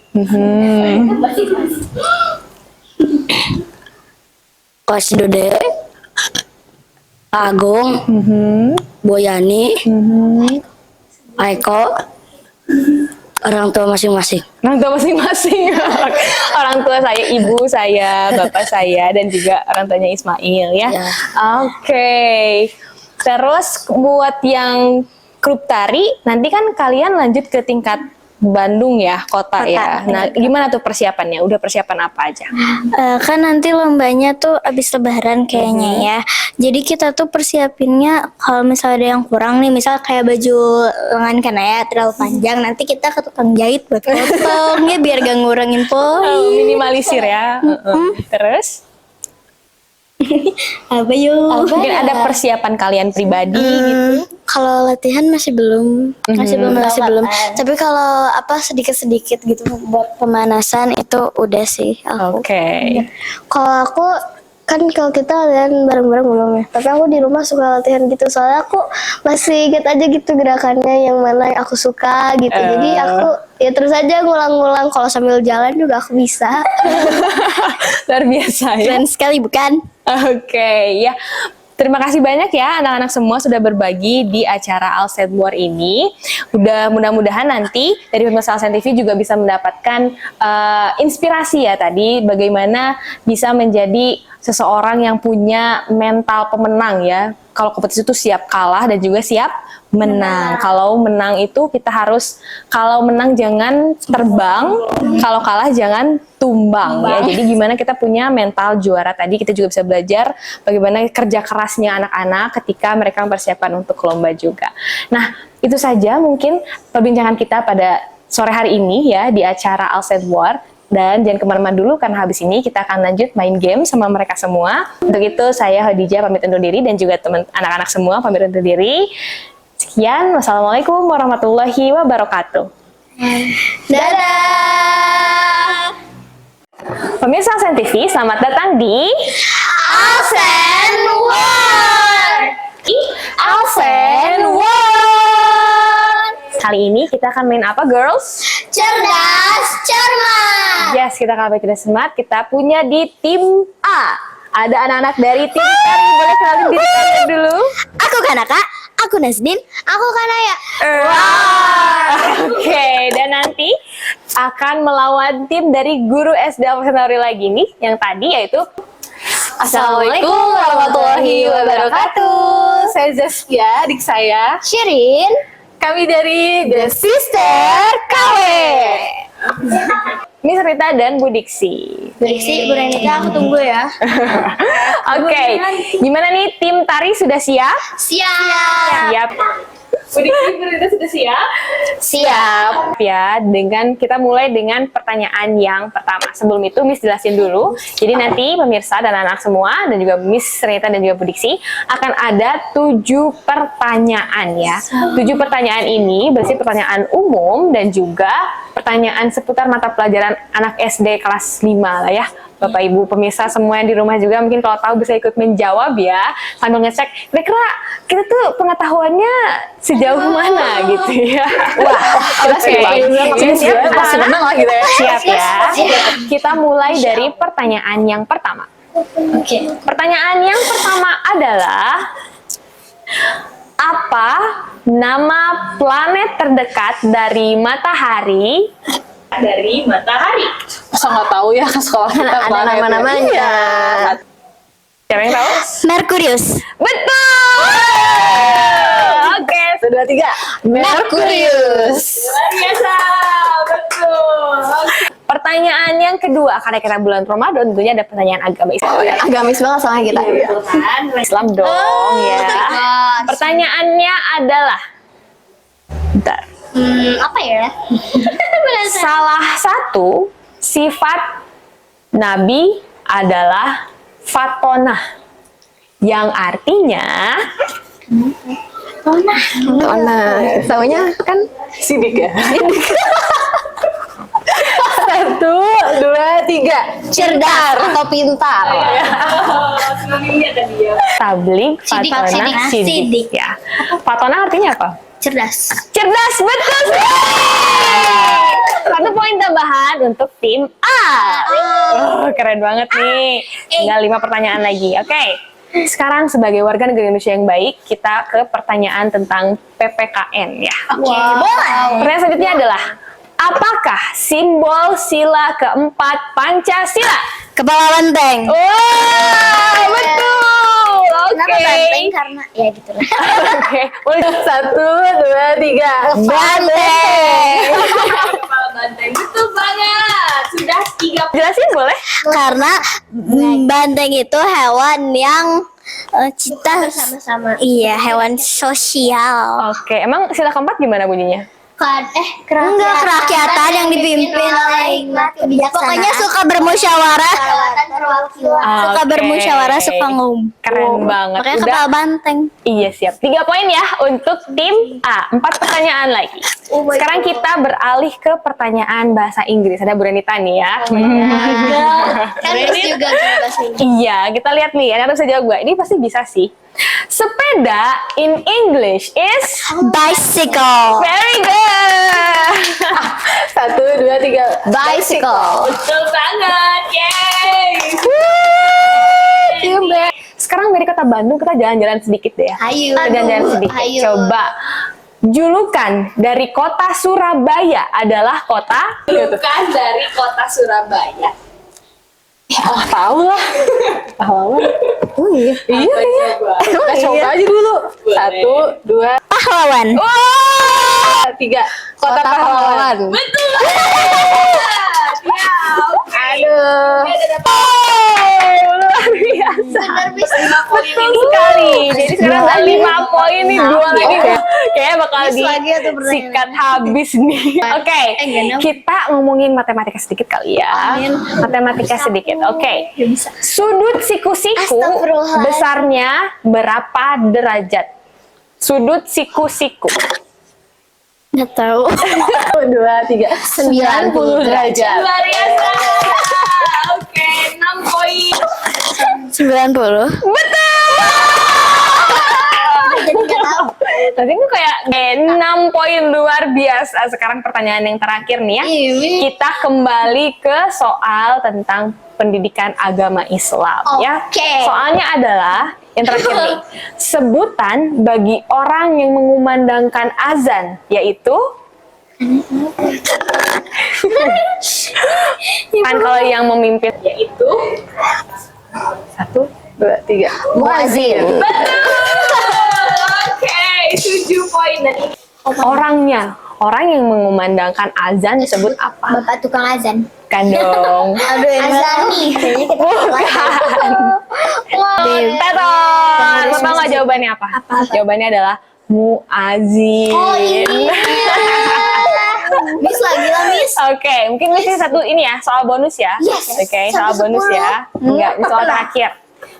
G: Coach Dude, Agung, Boyani, Aiko, orang tua masing-masing.
E: Orang tua masing-masing. Orang tua saya, ibu saya, bapak saya, dan juga orang tuanya Ismail ya.
G: Ya.
E: Oke. Terus buat yang grup tari, nanti kan kalian lanjut ke tingkat Bandung ya, kota ya. Nah, gimana tuh persiapannya? Udah persiapan apa aja?
F: Kan nanti lombanya tuh abis lebaran kayaknya ya. Jadi kita tuh persiapinnya kalau misalnya ada yang kurang nih, misal kayak baju lengan kanaya terlalu panjang, nanti kita ke tukang jahit buat potong ya biar gak ngurangin poin.
E: Minimalisir ya. Terus?
F: Apa yuk?
E: Mungkin ada persiapan kalian pribadi gitu.
F: Kalau latihan masih belum. Masih belum. Tapi kalau apa sedikit-sedikit gitu buat pemanasan itu udah sih aku.
E: Oke.
F: Kalau aku kan kalau kita latihan bareng-bareng belum ya. Tapi aku di rumah suka latihan gitu. Soalnya aku masih inget aja gitu gerakannya yang mana yang aku suka gitu. Jadi aku ya terus aja ngulang-ngulang. Kalau sambil jalan juga aku bisa.
E: Luar biasa ya.
F: Keren sekali bukan?
E: Oke, ya. Terima kasih banyak ya anak-anak semua sudah berbagi di acara Alsen War ini. Mudah-mudahan nanti dari pemirsa Alsen TV juga bisa mendapatkan inspirasi ya tadi bagaimana bisa menjadi seseorang yang punya mental pemenang ya. Kalau kompetisi itu siap kalah dan juga siap menang. Kalau menang itu kita harus, kalau menang jangan terbang, kalau kalah jangan tumbang ya. Jadi gimana kita punya mental juara tadi, kita juga bisa belajar bagaimana kerja kerasnya anak-anak ketika mereka mempersiapkan untuk lomba juga. Nah, itu saja mungkin perbincangan kita pada sore hari ini ya di acara Alsen War. Dan jangan kemana-mana dulu karena habis ini kita akan lanjut main game sama mereka semua. Untuk itu saya Khadijah pamit undur diri dan juga teman anak-anak semua pamit undur diri. Sekian, wassalamualaikum warahmatullahi wabarakatuh.
F: Dadah!
E: Pemirsa Alsen TV, selamat datang di
F: Alsen War!
E: Alsen War! Kali ini kita akan main apa, girls?
F: Cerdas cermat!
E: Yes, kita akan main cerdas cermat. Kita punya di tim A. Ada anak-anak dari tim Tari. Boleh kenalin diri kalian dulu?
F: Aku Kanaka, aku Nasdin, aku Kanaya.
E: Oke, dan nanti akan melawan tim dari guru SD Alsen Tauri lagi nih, yang tadi yaitu Assalamualaikum warahmatullahi wabarakatuh. Saya Zaskia, adik saya
F: Shirin,
E: kami dari The Sister KW. Miss Rita dan Bu Diksi.
F: Diksi, Bu Renita, aku tunggu ya.
E: Oke, gimana nih tim tari sudah siap?
F: Siap.
E: Siap. Bu Diksi, Bu Rita sudah siap? Siap. Ya, kita mulai dengan pertanyaan yang pertama. Sebelum itu Miss jelasin dulu. Jadi nanti pemirsa dan anak semua dan juga Miss Rita dan juga Bu Diksi akan ada 7 pertanyaan ya. 7 pertanyaan ini berisi pertanyaan umum dan juga pertanyaan seputar mata pelajaran anak SD kelas 5 lah ya. Bapak Ibu pemirsa semua yang di rumah juga mungkin kalau tahu bisa ikut menjawab ya, sambil ngecek kira-kira kita tuh pengetahuannya sejauh mana gitu ya. Wah, siap menang lah gitu ya. Siap ya. Kita mulai dari pertanyaan yang pertama.
F: Oke.
E: Pertanyaan yang pertama adalah apa nama planet terdekat dari matahari?
H: Masa nggak tahu ya ke sekolah kita
F: Ada nama-namanya.
E: Siapa yang tahu?
F: Merkurius.
E: Betul. Oke,
H: 1, 2, 3.
E: Merkurius. Luar biasa. Betul. Pertanyaan yang kedua, karena kita bulan Ramadan tentunya ada pertanyaan agama Islam.
F: Agamis banget sama kita.
E: Islam dong ya. Pertanyaannya adalah, bentar.
F: Apa ya?
E: Salah satu sifat Nabi adalah fatonah, yang artinya
H: Taunya kan sidik ya. 2, 3.
F: Cerdas atau pintar.
E: Tablik, Fatona, Sidik ya. Fatona artinya apa?
F: Cerdas.
E: Cerdas, betul sekali. 1 poin tambahan untuk tim A. Keren banget nih. Tinggal 5 pertanyaan lagi. Oke. Sekarang sebagai warga negara Indonesia yang baik, kita ke pertanyaan tentang PPKN ya. Pertanyaan selanjutnya adalah, apakah simbol sila keempat Pancasila?
F: Kepala banteng.
E: Wah, betul.
F: Kenapa banteng? Karena ya gitu lah.
E: Oke, boleh.
H: 1, 2, 3.
E: Banteng. Kepala banteng, betul banget. Sudah 3. Jelasin boleh?
F: Karena banteng itu hewan yang kita sama-sama. Iya, hewan sosial.
E: Oke, emang sila keempat gimana bunyinya?
F: Enggak, kerakyatan yang dipimpin oleh pokoknya suka bermusyawarah. Suka
E: Oke.
F: bermusyawarah, suka ngomong.
E: Keren banget.
F: Makanya
E: Udah.
F: kepala banteng.
E: Iya, siap. 3 poin ya untuk tim A. 4 pertanyaan lagi. Sekarang kita beralih ke pertanyaan bahasa Inggris. Ada Bu Renita nih ya.
F: Kan juga bahasa Inggris.
E: Iya, kita lihat nih. Anda bisa jawab gak? Ini pasti bisa sih. Sepeda in English is
F: Bicycle.
E: very good.
H: 1, 2, 3.
F: Bicycle.
E: Betul banget. Yeay. Sekarang dari kota Bandung kita jalan-jalan sedikit deh ya.
F: Hayu.
E: Kita jalan-jalan sedikit.
F: Hayu.
E: Coba. Julukan dari kota Surabaya adalah kota? Julukan dari kota Surabaya.
H: Oh, tahu lah. Pahlawan. Oh iya. Iya. Kita coba aja dulu. 1, 2,
F: Pahlawan.
H: 3. Kota pahlawan.
E: Betul.
H: Aduh.
E: Luar biasa. Betul sekali. Jadi sekarang ada 5 poin nih, 2 lagi. Kayaknya bakal disikat habis nih. Oke, kita ngomongin matematika sedikit kali ya. Matematika sedikit. Oke. Sudut siku-siku besarnya berapa derajat? Sudut siku-siku.
F: Nggak tahu.
H: 2, 3. 90 derajat.
E: Luar biasa. Oke, 6 poin.
F: 90.
E: Tadi gue kayak 6 poin, luar biasa. Sekarang pertanyaan yang terakhir nih ya. Kita kembali ke soal tentang pendidikan agama Islam ya. Soalnya adalah yang terakhir nih. Sebutan bagi orang yang mengumandangkan azan yaitu kan kalau yang memimpin yaitu
H: 1, 2, 3.
F: Muazin.
E: Oke, 7 poin dan ini orangnya. Orang yang mengumandangkan azan disebut apa?
F: Bapak tukang azan.
E: Kan dong.
F: Azani. Kayaknya kita
E: Teton. Mau tau nggak jawabannya apa? Jawabannya adalah muazin.
F: Oh, ini. Miss lagi lah, Miss.
E: Oke, mungkin Miss satu ini ya, soal bonus ya.
F: Yes.
E: Oke, soal bonus ya. Enggak, ini soal terakhir.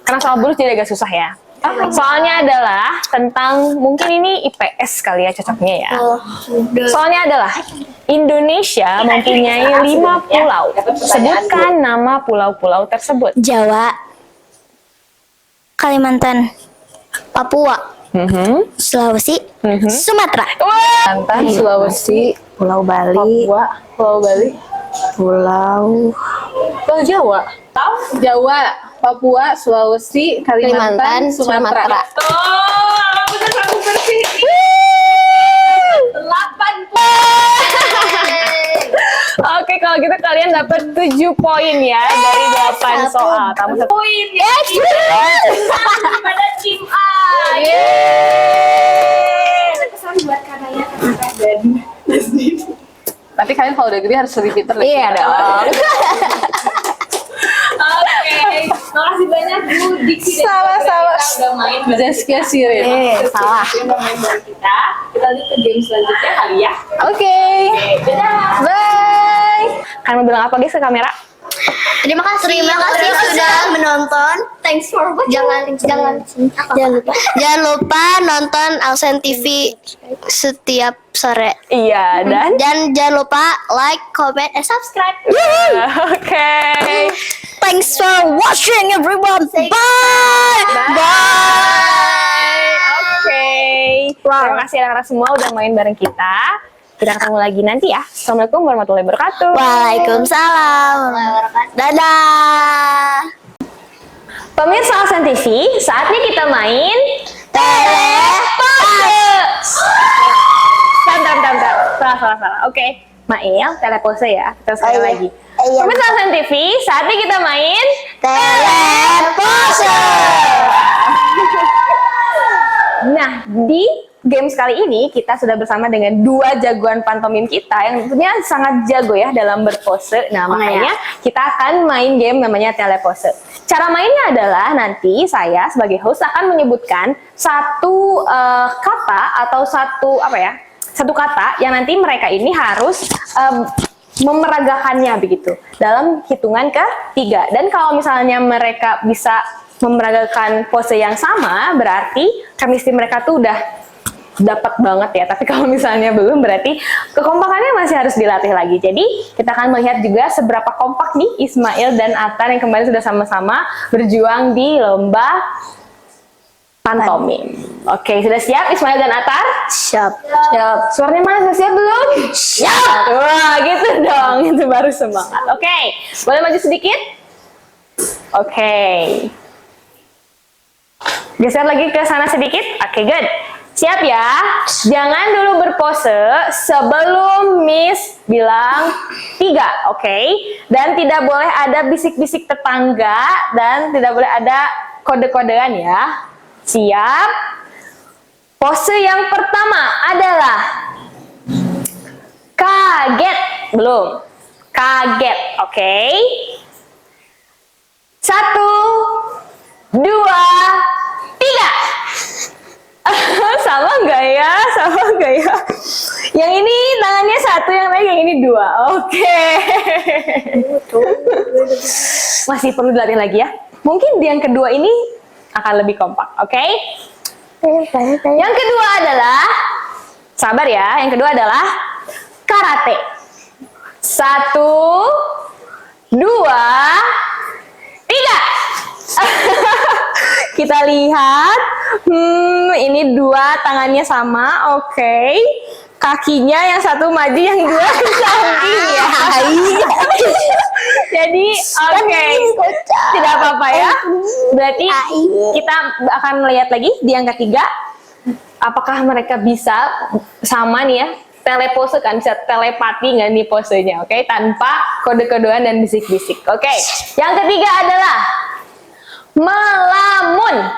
E: Karena soal bonus jadi agak susah ya. Soalnya adalah tentang, mungkin ini IPS kali ya cocoknya ya. Soalnya adalah Indonesia mempunyai 5 pulau. Sebutkan nama pulau-pulau tersebut.
F: Jawa, Kalimantan, Papua, Sulawesi, Sumatera.
H: Kalimantan, Sulawesi,
F: Pulau Bali,
H: Papua, Pulau Bali,
F: Pulau
H: Jawa. Jawa, Papua, Sulawesi, Kalimantan, Sumatera.
E: Betul, benar 100%. 8 Oke, kalau gitu kalian dapat 7 poin ya dari 8 soal. Tambah 1 poin ya. Pada tim A. Pesan buat Kanaya dan
H: Tapi kalian kalau udah gede harus lebih pintar lagi.
F: Iya dong.
E: Oke, makasih banyak Bu Diksi dan
H: Sama-sama.
E: kita udah main
H: Zaskia Sirin.
F: Salah.
E: udah main bareng kita. Kita lanjut ke game selanjutnya kali ya.
H: Oke.
E: Dadah.
H: Bye.
E: Kalian mau bilang apa guys ke kamera?
F: Terima kasih sudah menonton. Thanks for watching. Jangan lupa nonton Alsen TV setiap sore.
E: Iya, dan
F: Dan jangan lupa like, comment, and subscribe.
E: oke.
F: Thanks for watching everyone. Bye.
E: Bye. Oke. Terima kasih anak-anak semua udah main bareng kita. Kita ketemu lagi nanti ya. Assalamualaikum warahmatullahi wabarakatuh.
F: Waalaikumsalam. Dadah.
E: Pemirsa Alsen TV, saatnya kita main telepose. Bentar. Salah. Oke. Mail, telepose ya. Kita sekali lagi. Pemirsa Alsen TV, saatnya kita main
F: Telepose.
E: Nah, di games kali ini kita sudah bersama dengan dua jagoan pantomim kita yang tentunya sangat jago ya dalam berpose. Nah, makanya kita akan main game namanya telepose. Cara mainnya adalah nanti saya sebagai host akan menyebutkan satu kata atau satu kata yang nanti mereka ini harus memeragakannya begitu dalam hitungan ke-3. Dan kalau misalnya mereka bisa memeragakan pose yang sama, berarti chemistry mereka tuh udah dapat banget ya. Tapi kalau misalnya belum, berarti kekompakannya masih harus dilatih lagi. Jadi kita akan melihat juga seberapa kompak nih Ismail dan Atar yang kemarin sudah sama-sama berjuang di lomba pantomim. Oke, sudah siap Ismail dan Atar?
F: Siap.
E: Suaranya mana? Sudah siap belum? Siap. Wah, gitu dong. Itu baru semangat. Oke, boleh maju sedikit? Oke. Geser lagi ke sana sedikit. Oke, good. Siap ya? Jangan dulu berpose sebelum Miss bilang 3, oke? Dan tidak boleh ada bisik-bisik tetangga dan tidak boleh ada kode-kodean ya. Siap? Pose yang pertama adalah kaget. Belum. Kaget, oke? 1, 2, 3. Sama nggak ya? Yang ini tangannya 1, yang lain yang ini 2. Oke. Masih perlu dilatih lagi ya. Mungkin di yang kedua ini akan lebih kompak. Oke? Yang kedua adalah, sabar ya. Yang kedua adalah karate. 1, 2, 3. Kita lihat, ini 2 tangannya sama, oke. Kakinya yang 1 maju, yang 2 ke samping ya. Jadi, oke, tidak apa-apa ya. Berarti kita akan melihat lagi di yang ketiga, apakah mereka bisa sama nih ya, telepose kan, bisa telepati nggak nih posenya, oke, tanpa kode-kodean dan bisik-bisik. Oke, yang ketiga adalah melamun.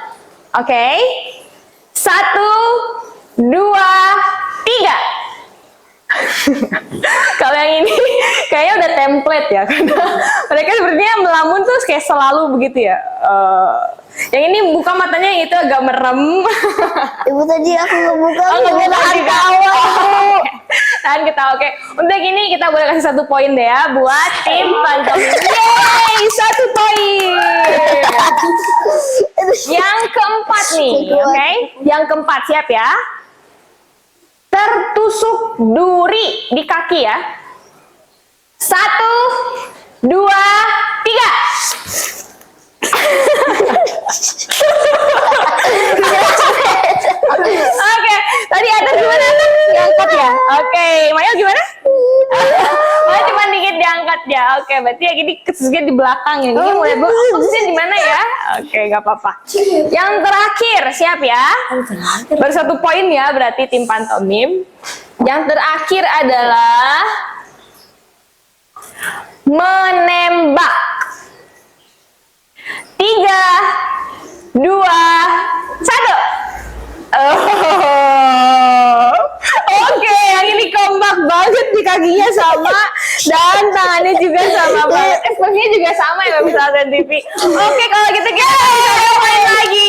E: Oke. 1, 2, 3. Kalau yang ini kayaknya udah template ya, karena mereka sepertinya melamun tuh kayak selalu begitu ya. Yang ini buka matanya itu agak merem.
F: Ibu tadi aku ngebuka.
E: Tahan ketawa. Oke. Untuk ini kita boleh kasih 1 poin deh ya buat tim pantomim. Yeay, 1 poin. Yang keempat nih, oke? Yang keempat, siap ya? Tertusuk duri di kaki ya. 1, 2, 3. Oke, tadi atas gimana? Diangkat ya? Oke, Mayo gimana? Mayo cuma dikit diangkat ya. Oke, berarti yang ini kesusnya di belakang ya. Ini mulai posisinya di mana ya? Oke, nggak apa-apa. Yang terakhir, siap ya? Baru 1 poin ya, berarti tim pantomim. Yang terakhir adalah menembak. 3, 2, 1. Oke, yang ini kompak banget, di kakinya sama dan tangannya juga sama banget. Ekspresinya juga sama ya bisa TV. Oke, kalau gitu kita main lagi.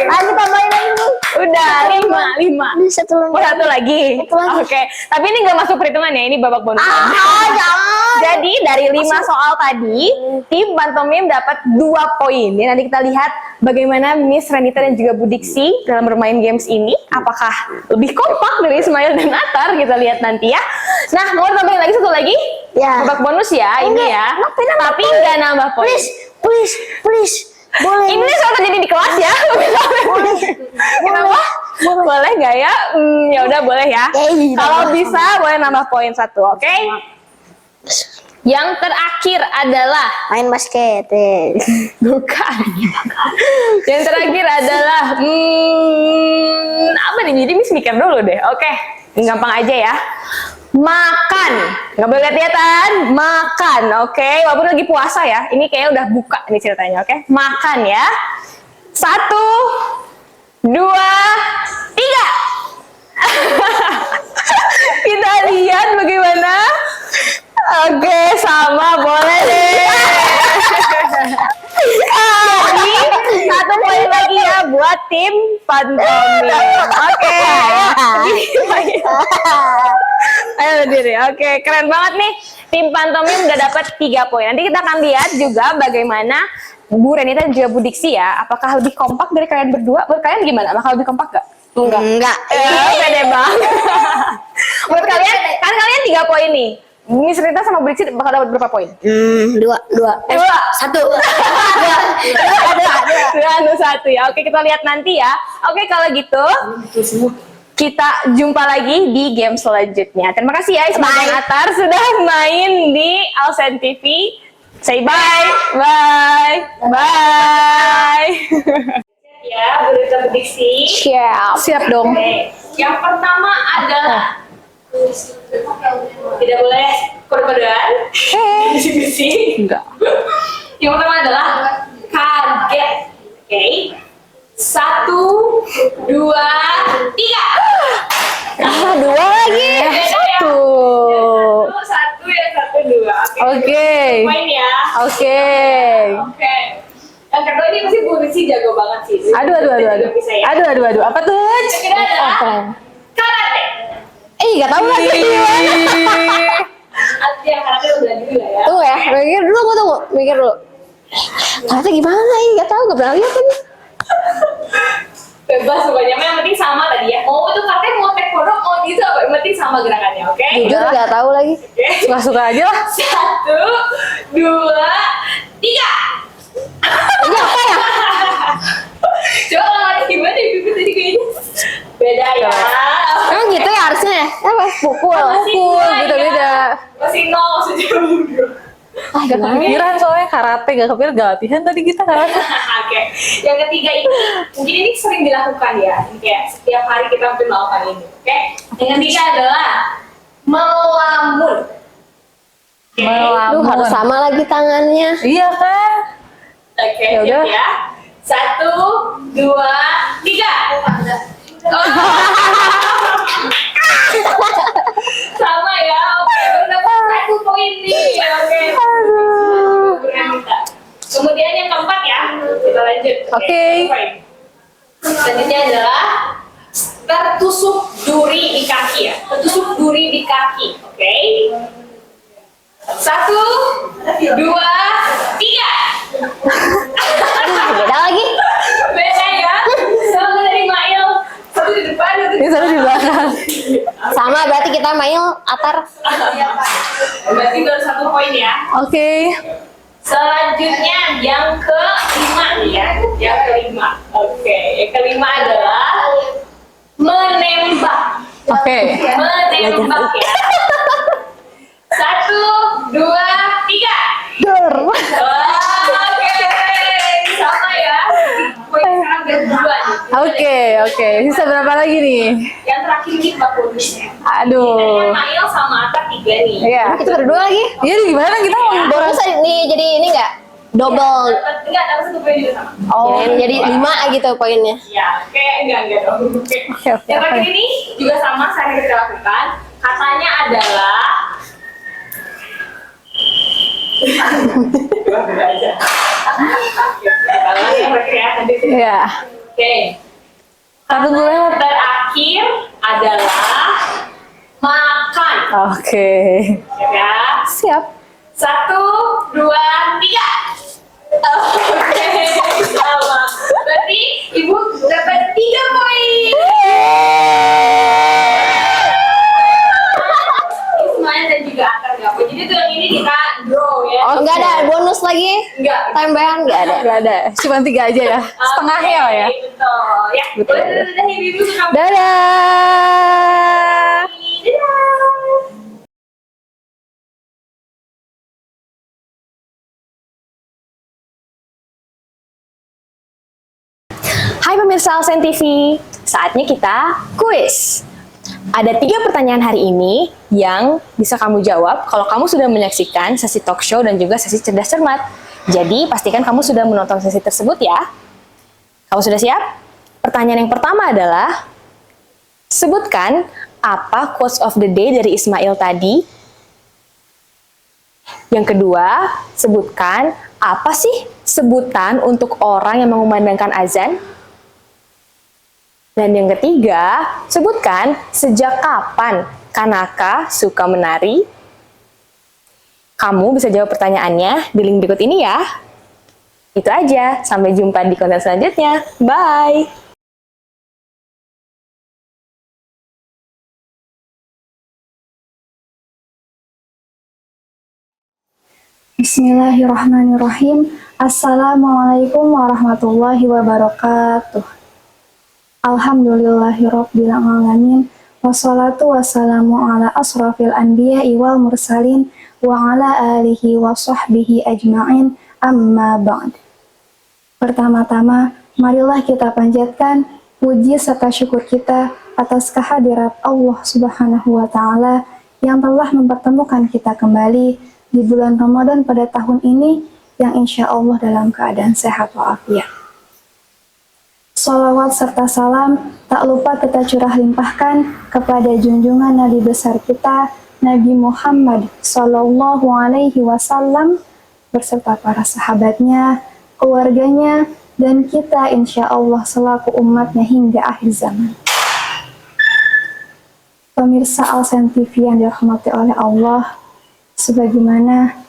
F: Ayo kita main lagi.
E: Udah, 5.
F: Ada satu lagi.
E: Oh, satu lagi. Oke. Tapi ini nggak masuk perhitungan ya, ini babak bonus. Jadi dari 5 soal tadi, tim Pantomim dapat 2 poin. Ya, nanti kita lihat bagaimana Miss Renita dan juga Bu Diksi dalam bermain games ini. Apakah lebih kompak dari Ismail dan Atar? Kita lihat nanti ya. Nah, mau tambahin lagi satu lagi?
F: Ya.
E: Babak bonus ya, ini ya. Tapi nggak nambah poin.
F: Please. Boleh.
E: Ini soal terjadi di kelas ya.
F: Boleh.
E: Kenapa? Boleh nggak ya? Ya udah boleh ya. Kalau bisa boleh nambah poin 1, oke? Yang terakhir adalah
F: Main basket.
E: bukan. Yang terakhir adalah apa nih? Jadi Miss mikir dulu deh. Oke, ini gampang aja ya. Makan, nggak boleh lihat-lihatan. Makan, oke. Walaupun lagi puasa ya. Ini kayaknya udah buka nih ceritanya, oke? Makan ya. 1, 2, 3. Kita lihat bagaimana. Oke, sama boleh deh. Jadi 1 poin lagi ya buat tim Pantomim. Oke, ayo berdiri. Oke, keren banget nih. Tim Pantomim udah dapat 3 poin. Nanti kita akan lihat juga bagaimana Bu Renita dan juga Bu Diksi ya. Apakah lebih kompak dari kalian berdua? Menurut kalian gimana? Apakah lebih kompak gak?
F: Enggak.
E: Pede banget. Menurut kalian, kan kalian 3 poin nih. Miss Rita sama Bu Diksi bakal dapat berapa poin?
F: 2.
E: 1. 1 ya. Oke, kita lihat nanti ya. Oke, kalau gitu kita jumpa lagi di game selanjutnya. Terima kasih ya Ismail dan Atar sudah main di Alsen TV. Say bye. Bye. Ya, Bu Rita, Bu Diksi.
H: Siap dong.
E: Oke. Yang pertama adalah tidak boleh kode-kodean. Bisik-bisik.
H: Enggak.
E: Yang pertama adalah kaget. Oke. 1, 2, 3.
H: 2 lagi.
E: Satu, ya 1, 2.
H: Oke.
E: Poin ya.
H: Oke.
E: Oke. Yang kedua ini pasti Bu Diksi jago banget sih.
H: Aduh.
E: Bisa ya.
H: Aduh. Apa tuh?
E: Yang kedua adalah karate.
H: Gak tahu lagi.
E: Yang karate udah dulu lah ya.
H: Tunggu ya, mikir dulu. Karate gimana ini? Gak tahu, gak pernah lihat kan.
E: Bebas pokoknya, yang penting sama tadi ya. Mau itu karate, mau taekwondo, mau gitu apa? Yang penting sama gerakannya, oke?
H: Jujur gak tahu lagi. Suka-suka aja lah.
E: 1, 2, 3.
H: Ini apa ya?
E: Coba lagi gimana ya Bibi tadi kayaknya? Beda ya.
H: Emang gitu ya harusnya ya? Apa? Pukul beda-beda.
E: Masih 0 maksudnya.
H: Gak kepikiran soalnya karate, gak kepikiran gak latihan tadi kita karate.
E: Oke. Yang ketiga ini, mungkin ini sering dilakukan ya. Kayak setiap hari kita mungkin melakukan ini. Oke. Yang ketiga adalah melamun.
H: Melamun.
G: Harus sama lagi tangannya.
H: Iya kan?
E: Oke,
H: Yaudah.
E: siap ya. 1, 2, 3. Sama ya. Oke, baru dapat 1 poin nih. Oke. Kemudian yang keempat ya, kita lanjut.
H: Oke.
E: Selanjutnya adalah tertusuk duri di kaki ya. Tertusuk duri di kaki. Oke. 1, 2, 3.
G: Beda lagi.
E: Beda ya. Sama dari Mail. Satu di depan, satu
H: Ini satu di belakang.
G: Sama berarti kita main Atar.
E: Berarti baru 1 poin ya.
H: Oke.
E: Selanjutnya yang kelima nih ya. Yang kelima. Oke. Yang kelima adalah menembak.
H: Oke.
E: Menembak ya. 1, 2, 3.
H: Dor.
E: Oke. Sama ya. Poin sekarang udah 2 nih.
H: Oke. Sisa berapa lagi nih?
E: Yang terakhir ini Mbak bonusnya.
H: Aduh.
E: Tadi Mail sama Atta 3 nih.
H: Iya.
G: Kita berdua lagi.
H: Iya gimana kita mau
G: Bonusnya nih jadi ini enggak? Double.
E: Enggak, dapat 1 poin juga sama.
H: Oh.
G: Jadi 5 gitu poinnya.
E: Ya, enggak dong. Oke.
H: Oke.
E: Yang terakhir ini juga sama saya kita lakukan. Katanya adalah
H: Iya.
E: Oke.
H: Satu dulu ya.
E: Terakhir adalah makan.
H: Oke.
E: Siap ya?
H: Siap.
E: 1, 2, 3. Oke, sama. Berarti Ibu dapat 3 poin. Ismail dan juga Akar nggak poin. Jadi tuh yang ini kita draw ya.
H: Oke.
F: Enggak ada bonus lagi?
E: Enggak.
F: Tambahan enggak ada?
H: Gak ada. Cuma 3 aja ya. Setengahnya lah ya.
E: Betul. Ya.
H: Betul.
E: Dadah Ibu ke kamu.
H: Dadah.
E: Dadah. Hai pemirsa Alsen TV, saatnya kita kuis. Ada 3 pertanyaan hari ini yang bisa kamu jawab kalau kamu sudah menyaksikan sesi talk show dan juga sesi cerdas cermat. Jadi pastikan kamu sudah menonton sesi tersebut ya. Kamu sudah siap? Pertanyaan yang pertama adalah, sebutkan apa quotes of the day dari Ismail tadi. Yang kedua, sebutkan apa sih sebutan untuk orang yang mengumandangkan azan. Dan yang ketiga, sebutkan sejak kapan Kanaka suka menari. Kamu bisa jawab pertanyaannya di link berikut ini ya. Itu aja, sampai jumpa di konten selanjutnya. Bye!
I: Bismillahirrahmanirrahim. Assalamualaikum warahmatullahi wabarakatuh. Alhamdulillahirabbil alamin. Wassalatu wassalamu ala asrafil anbiya'i wal mursalin wa ala alihi wa sahbihi ajma'in, amma ba'd. Pertama-tama, marilah kita panjatkan puji serta syukur kita atas kehadirat Allah Subhanahu wa Ta'ala yang telah mempertemukan kita kembali di bulan Ramadan pada tahun ini yang insya Allah dalam keadaan sehat walafiat. Salawat serta salam tak lupa kita curah limpahkan kepada junjungan Nabi besar kita, Nabi Muhammad Sallallahu Alaihi Wasallam berserta para sahabatnya, keluarganya, dan kita insya Allah selaku umatnya hingga akhir zaman. Pemirsa Alsen TV yang dirahmati oleh Allah, sebagaimana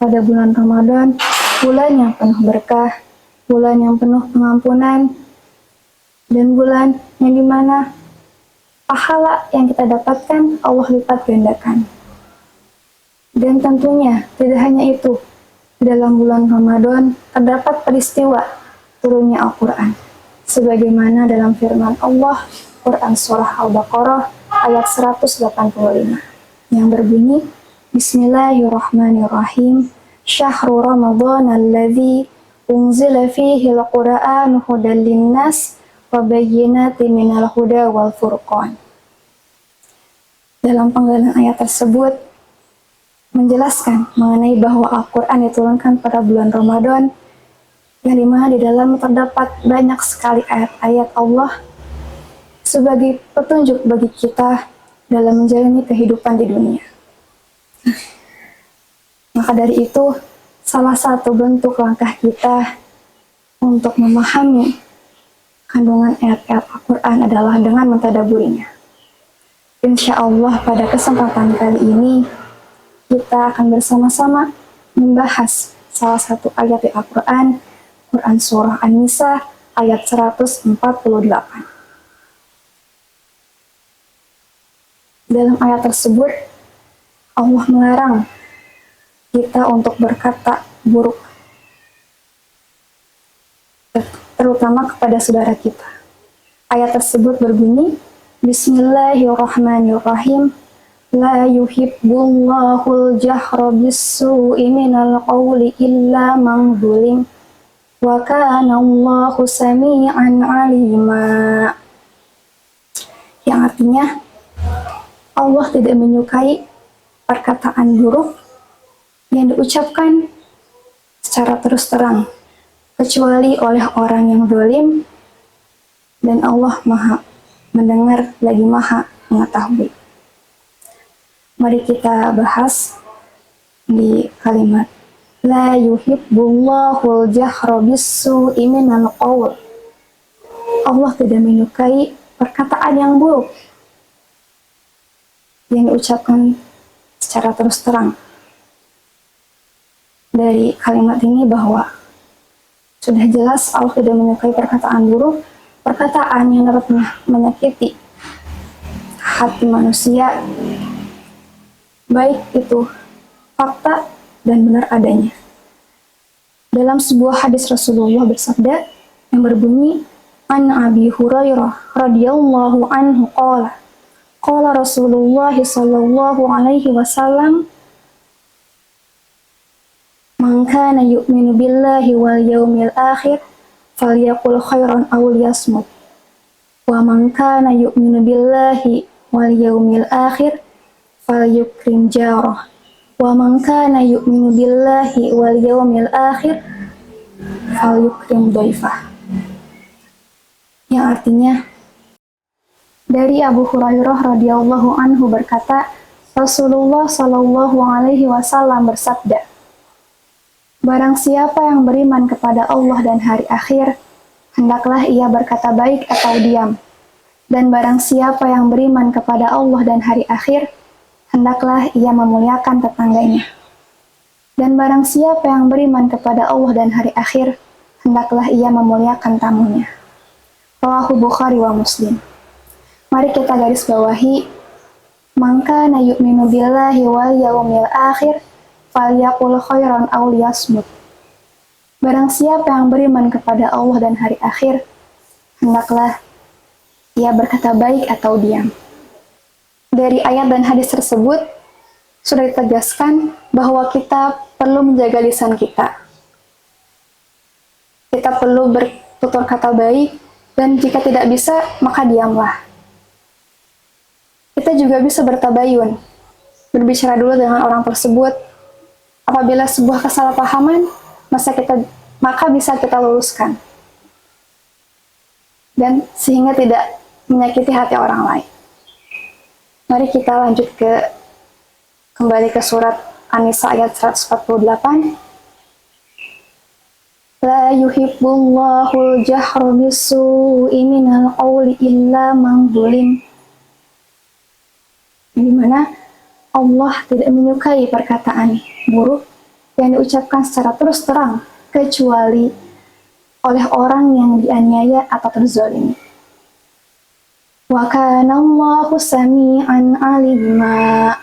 I: pada bulan Ramadan, bulan yang penuh berkah, bulan yang penuh pengampunan, dan bulan yang dimana pahala yang kita dapatkan Allah lipat gandakan. Dan tentunya tidak hanya itu, dalam bulan Ramadan terdapat peristiwa turunnya Al-Quran, sebagaimana dalam firman Allah, Quran Surah Al-Baqarah ayat 185 yang berbunyi, Bismillahirrahmanirrahim. Syahrul Ramadan alladzi unzila fihi al-Qur'an hudan linnas wa bayyinatin minal huda wal furqan. Dalam penggalan ayat tersebut menjelaskan mengenai bahwa Al-Quran diturunkan pada bulan Ramadan, yang dimana di dalam terdapat banyak sekali ayat-ayat Allah sebagai petunjuk bagi kita dalam menjalani kehidupan di dunia. Maka dari itu, salah satu bentuk langkah kita untuk memahami kandungan ayat-ayat Al-Quran adalah dengan mentadaburinya. Insya Allah pada kesempatan kali ini, kita akan bersama-sama membahas salah satu ayat di Al-Quran, Quran Surah An-Nisa ayat 148. Dalam ayat tersebut, Allah melarang kita untuk berkata buruk, terutama kepada saudara kita. Ayat tersebut berbunyi, Bismillahirrahmanirrahim. La yuhibbullahul jahra bis-su'i minal qawli illa man zulim. Wa kana Allahu sami'an 'alima. Yang artinya, Allah tidak menyukai perkataan buruk yang diucapkan secara terus terang, kecuali oleh orang yang zalim, dan Allah Maha mendengar lagi Maha mengetahui. Mari kita bahas di kalimat La yuhibbullahul jahra bis-su'i minal qawl. Allah tidak menyukai perkataan yang buruk yang diucapkan secara terus terang. Dari kalimat ini bahwa sudah jelas Allah tidak menyukai perkataan buruk, perkataan yang dapat menyakiti hati manusia, baik itu fakta dan benar adanya. Dalam sebuah hadis Rasulullah bersabda yang berbunyi, An Abi Hurairah radhiyallahu anhu qala Rasulullah sallallahu alaihi wasallam, Man kana yu'minu billahi wal yawmil akhir falyaqul khairan aw liyasmut. Wa man kana yu'minu billahi wal yawmil akhir falyukrim jarah. Wa man kana yu'minu billahi wal yawmil akhir falyukrim dhaifah. Yang artinya, dari Abu Hurairah radhiyallahu anhu berkata, Rasulullah sallallahu alaihi wasallam bersabda, Barang siapa yang beriman kepada Allah dan hari akhir, hendaklah ia berkata baik atau diam. Dan barang siapa yang beriman kepada Allah dan hari akhir, hendaklah ia memuliakan tetangganya. Dan barang siapa yang beriman kepada Allah dan hari akhir, hendaklah ia memuliakan tamunya. Rawahu Bukhari wa Muslim. Mari kita garis bawahi, Man kana yu'minu billahi wal yawmil akhir falyaqul khairan aw liyasmut. Barang siapa yang beriman kepada Allah dan hari akhir, hendaklah ia berkata baik atau diam. Dari ayat dan hadis tersebut sudah ditegaskan bahwa kita perlu menjaga lisan kita. Kita perlu bertutur kata baik, dan jika tidak bisa, maka diamlah. Kita juga bisa bertabayun, berbicara dulu dengan orang tersebut. Apabila sebuah kesalahpahaman, maka bisa kita luruskan. Dan sehingga tidak menyakiti hati orang lain. Mari kita lanjut kembali ke surat An-Nisa ayat 148. La yuhibbullahu al-jahra bis-su'i minal qawli illa man zulim. Di mana Allah tidak menyukai perkataan buruk yang diucapkan secara terus terang kecuali oleh orang yang dianiaya atau terzalimi. Wa kana Allahu sami'an 'alima.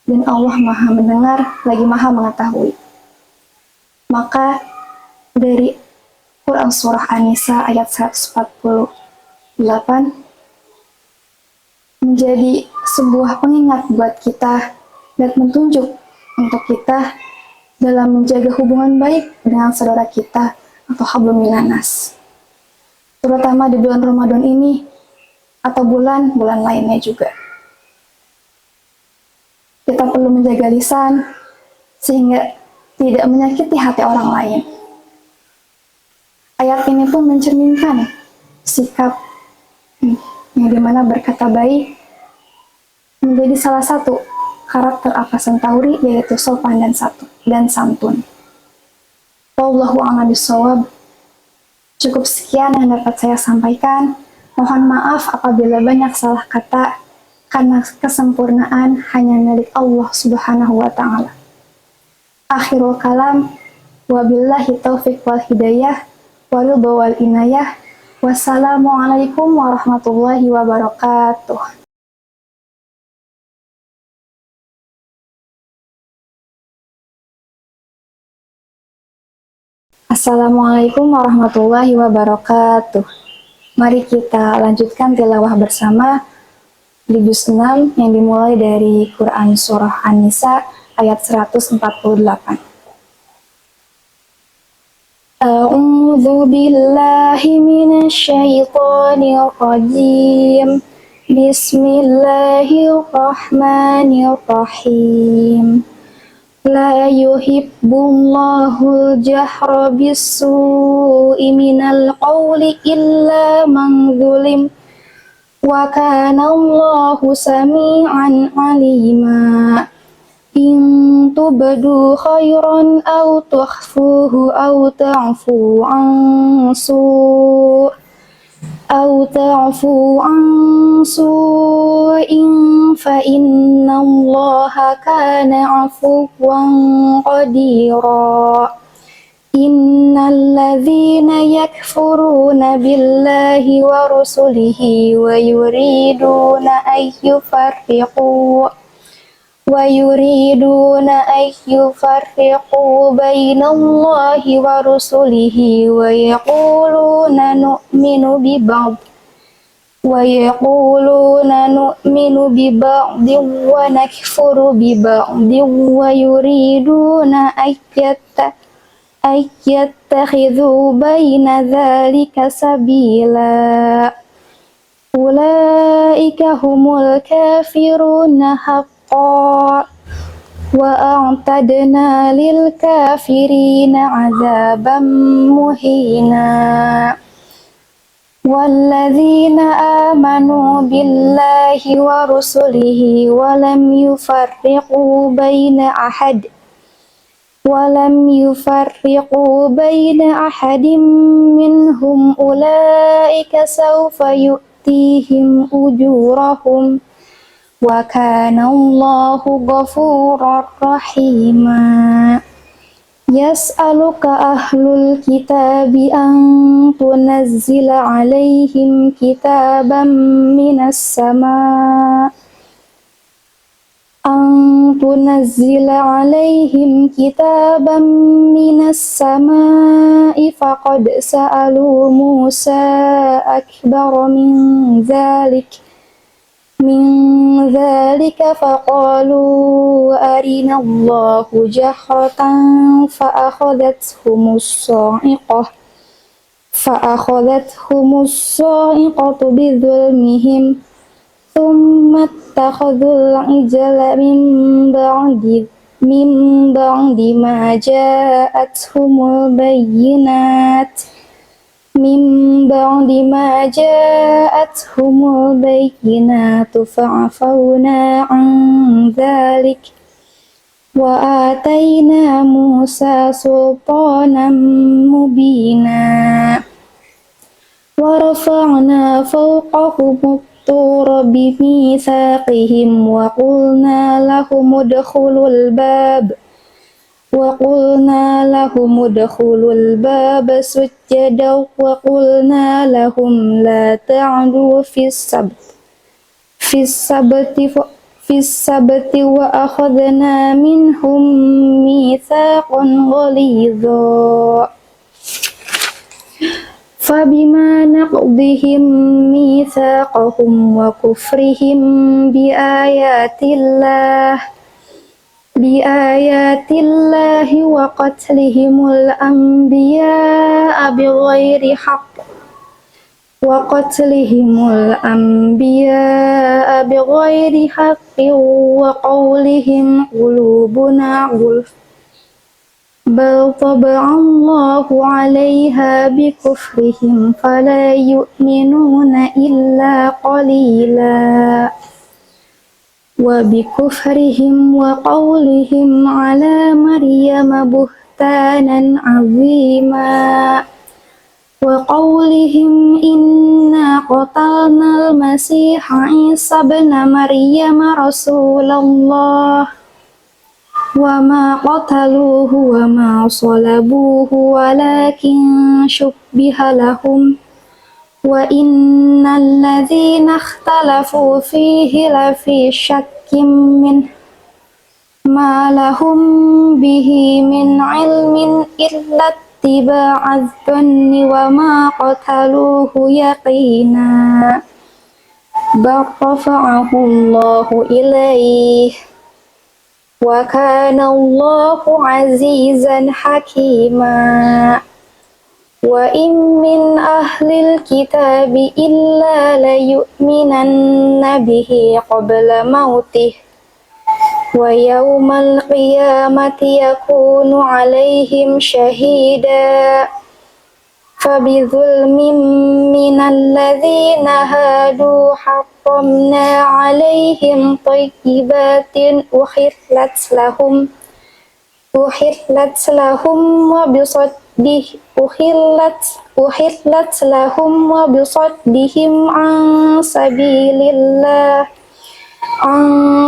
I: Dan Allah Maha mendengar lagi Maha mengetahui. Maka dari Quran Surah An-Nisa ayat 148 menjadi sebuah pengingat buat kita dan petunjuk untuk kita dalam menjaga hubungan baik dengan saudara kita atau hablum minanas. Terutama di bulan Ramadan ini atau bulan-bulan lainnya juga. Kita perlu menjaga lisan sehingga tidak menyakiti hati orang lain. Ayat ini pun mencerminkan sikap yang dimana berkata baik menjadi salah satu karakter Al-Hasan Tauri, yaitu sopan dan santun. Wallahu a'lam bishawab. Cukup sekian yang dapat saya sampaikan. Mohon maaf apabila banyak salah kata, karena kesempurnaan hanya milik Allah Subhanahu wa Ta'ala. Akhirul kalam, wabillahi taufiq wal hidayah, waridho wal inayah. Wassalamualaikum warahmatullahi wabarakatuh. Assalamualaikum warahmatullahi wabarakatuh. Mari kita lanjutkan tilawah bersama di juz 6 yang dimulai dari Quran Surah An-Nisa ayat 148. A'udzu billahi minasyaitonir rajim. Bismillahirrahmanirrahim. La yuhibbullahu al-jahra bis-su'i minal qawli illa man zulim. Wa kana Allahu sami'an 'alima. In تبدوا خيرا أو تخفوه أو تعفو عن سوء فإن الله كان عفوا قديرا إن الذين يكفرون بالله ورسله ويريدون أن يفرقوا بين الله ورسله ويقولون نؤمن ببعض ونكفر ببعض ويريدون أن يتخذوا بين ذلك سبيلا أولئك هم الكافرون حقا وأعتدنا للكافرين عذابا مهينا والذين آمنوا بالله ورسله ولم يفرقوا بين أحد منهم أولئك سوف يؤتيهم أجورهم وكان الله غفورا رحيما يسألك أهل الكتاب أن تنزل عليهم كتابا من السماء فقد سألوا موسى أكبر من ذلك فقالوا أرنا الله جهرة فأخذتهم الصاعقة بظلمهم ثم اتخذوا العجل من بعد ما جاءتهم البينات فعفونا عن ذلك وآتينا موسى سلطانا مبينا ورفعنا فوقهم الطور بميثاقهم وقلنا لهم ادخلوا الباب سجدا وقلنا لهم لا تعدوا في السبت وأخذنا منهم ميثاقا غليظا فبما نقضهم ميثاقهم وكفرهم بآيات الله وقتلهم الأنبياء بغير حق وقولهم قلوبنا غلف بل طبع الله عليها بكفرهم فلا يؤمنون إلا قليلا وبكفرهم وقولهم على مريم بهتانا عظيما وقولهم إنا قتلنا المسيح عيسى ابن مريم رسول الله وما قتلوه وما صلبوه ولكن شبه لهم وإن الذين اختلفوا فيه لفي شك منه ما لهم به من علم إلا اتباع الظن وما قتلوه يقينا بل رفعه الله إليه وكان الله عزيزا حكيما وإن من أهل الكتاب إلا ليؤمنن به قبل موته ويوم القيامة يكون عليهم شهيدا فبظلم من الذين هادوا حرمنا عليهم طيبات أحلت لهم أحلت لهم وبصدهم عن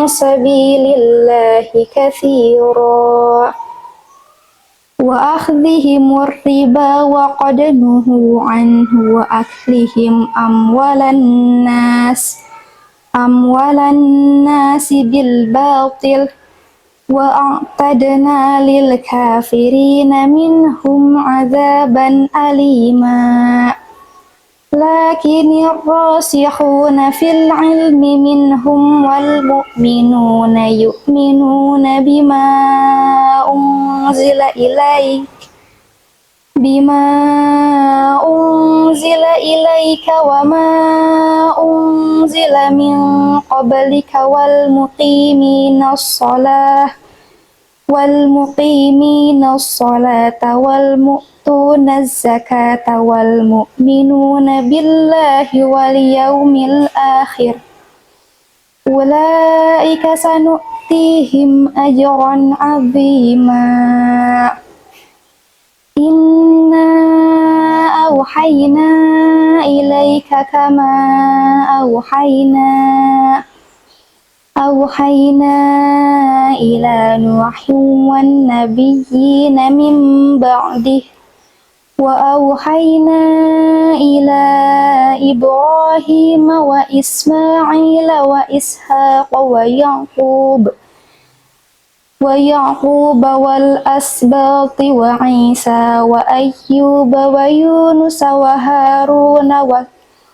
I: سبيل الله كثيرا وأخذهم الربا وقد نهوا عنه وأكلهم أموال الناس بالباطل وأعتدنا للكافرين منهم عذابا أليما لكن الراسخون في العلم منهم والمؤمنون يؤمنون بما أنزل إليك وما أنزل من قبلك والمقيمين الصلاة والمؤتون الزكاة والمؤمنون بالله واليوم الآخر أولئك سنؤتيهم أجرا عظيما إنا أوحينا إليك كما أوحينا إلى نوح والنبيين من بعده وأوحينا إلى إبراهيم وإسماعيل وإسحاق ويعقوب والأسباط وعيسى وأيوب ويونس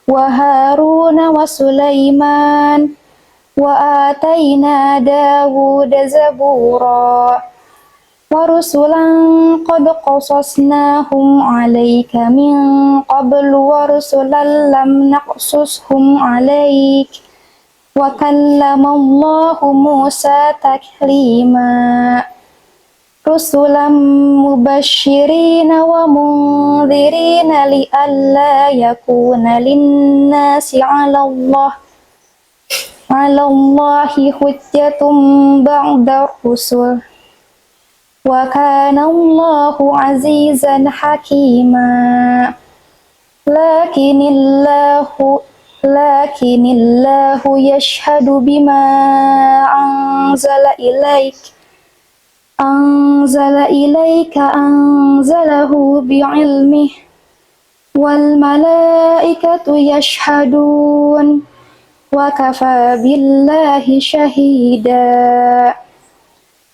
I: وهارون وسليمان وآتينا داود زبورا ورسلا قد قصصناهم عليك من قبل ورسلا لم نقصصهم عليك وكلم الله موسى تكليما رسلا مبشرين ومنذرين لئلا يكون للناس على الله حجة بعد الرسل وكان الله عزيزا حكيما لكن الله يشهد بما أنزل إليك أنزله بعلمه والملائكة يشهدون وكفى بالله شهيدا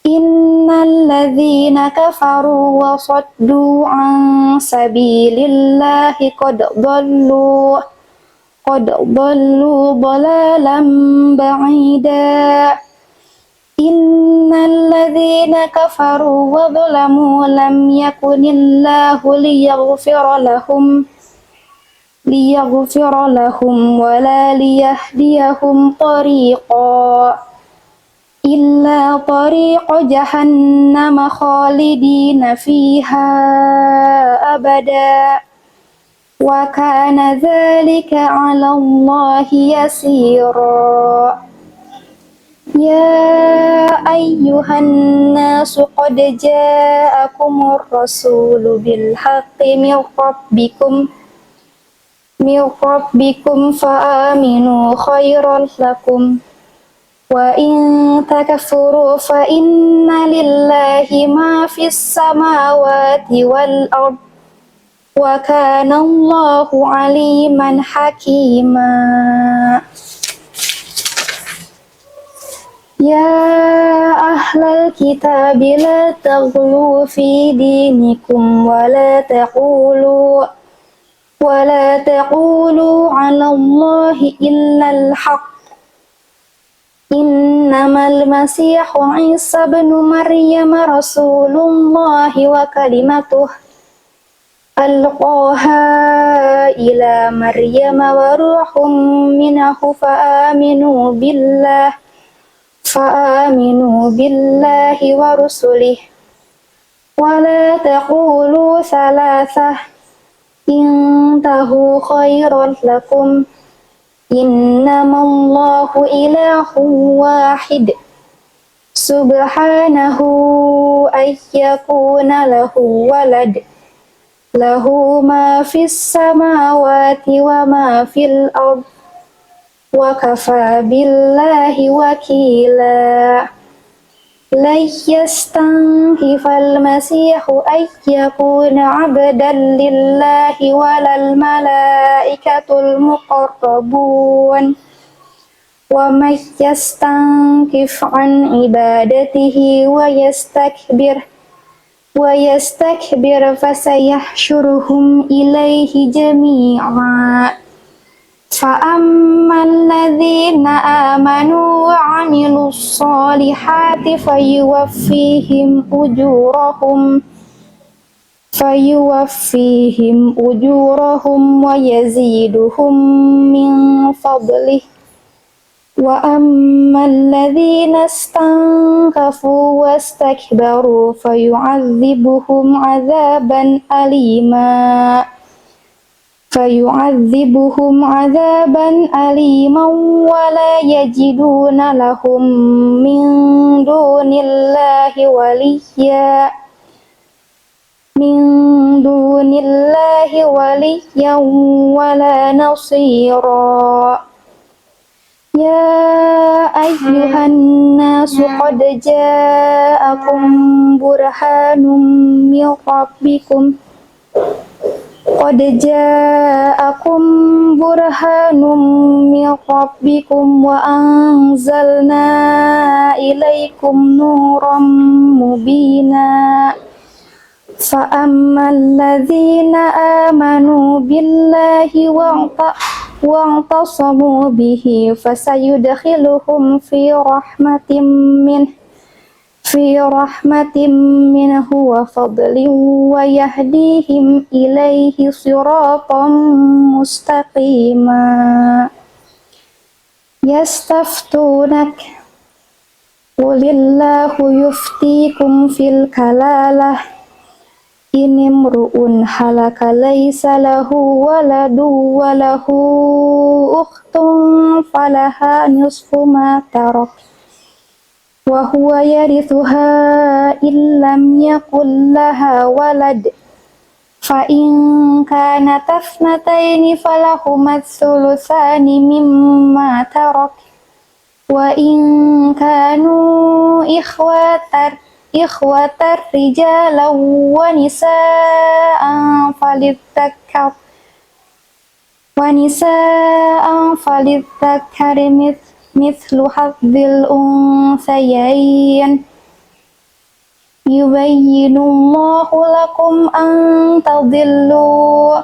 I: إن الذين كفروا وصدوا عن سبيل الله قد ضلوا ضلالا بعيدا إن الذين كفروا وظلموا لم يكن الله ليغفر لهم ولا ليهديهم طريقا إلا طريق جهنم خالدين فيها أبدا وكان ذلك على الله يسيرا يا أيها الناس قد جاءكم الرسول بالحق من ربكم فآمنوا خيرا لكم وإن تكفروا فإن لله ما في السماوات والأرض وكان الله عليما حكيما يا أهل الكتاب لا تغلوا في دينكم ولا تقولوا على الله إلا الحق إنما المسيح عيسى بن مريم رسول الله وكلمته ألقاها إلى مريم وروح منه فآمنوا بالله ورسله ولا تقولوا ثلاثة انتهوا خيرا لكم إنما الله إله واحد subhanahu ayyakuna lahu walad lahu ma fis samawati wa ma fil ard wa kafa billahi wakila. La yastankifal masihu ayyakuna abdan lillahi walal malaikatul muqarrabun wa may yastankif an ibadatihi wa yastakbir fasayahsyuruhum ilaihi jami'a. Fa'ammal ladzina amanu wa 'amilus solihati fayuwaffihim ujurahum wa yaziduhum min fadlih. Wa ammal ladzina istankafu wastakbaru fayu'adzibuhum 'adzaban aliman wa la yajiduna lahum min dunillahi waliyyan wa la nasira. Ya ayyuhan nasu qad ja'akum burhanum min rabbikum wa anzalna ilaikum nuran mubina. Fa'ammal ladzina amanu billahi wa'tasamu bihi fasayudkhiluhum fi rahmatin minhu wa fadlin wa yahdihim ilaihi siratan mustaqima. Yastaftunak qulillahu yuftikum fil kalalah inimru'un halaka laysa lahu waladu wa lahu ukhtun falaha nisfu ma tarak wa huwa yarithuha illam yakul laha walad fa in kanat ithnataini falahuma thuluthani mimma tarak wa in kanu ikhwatar rijalan wa nisaan falidzakari mithlu hadzil unsayayn. Yubayyinullahu lakum an tadillu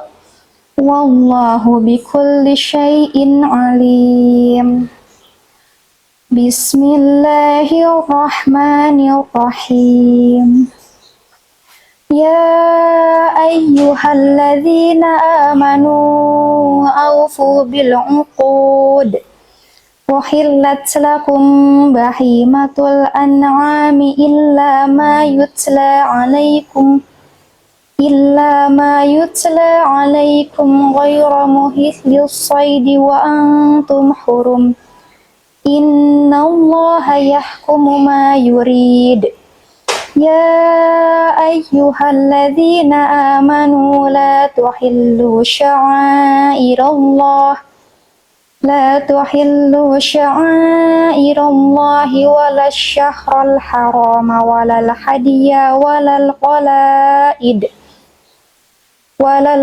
I: wallahu bikulli syai'in alim. Bismillahirrahmanirrahim. Ya ayyuhalladzina amanu awfu bil uqud. Uhillat lakum bahimatul an'ami illa ma yutla alaikum ghayra muhillis saydi wa antum hurum. Innallaha yahkumu ma yurid. Ya ayyuhalladzina amanu la tuhillu sya'airallahi wala syahral harama walal hadiya walal qalaid wala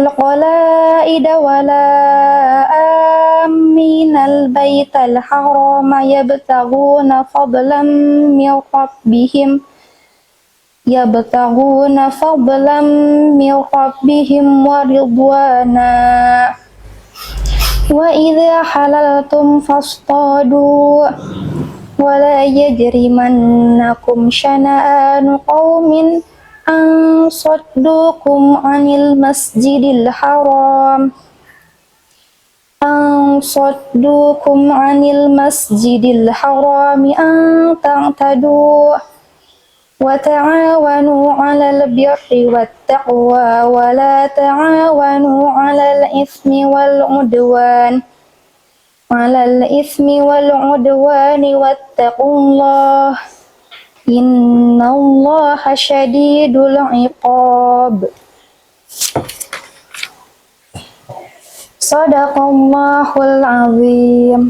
I: aminal baital harama yabtaghuna fadlan min rabbihim wa ridwana. Wa idza halaltum fastadu wa la yajrimannakum shana'anu qaumin an saddukum 'anil masjidil haram an ta'tadu wa ta'awanu 'alal birri wat taqwa wa la ta'awanu 'alal itsmi wal 'udwan wattaqullah Innallaha syadidul iqab. Shadaqallahul azim.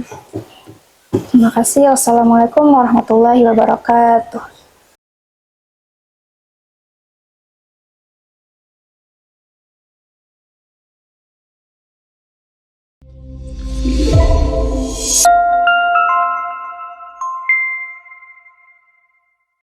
I: Terima kasih. Wassalamualaikum warahmatullahi wabarakatuh.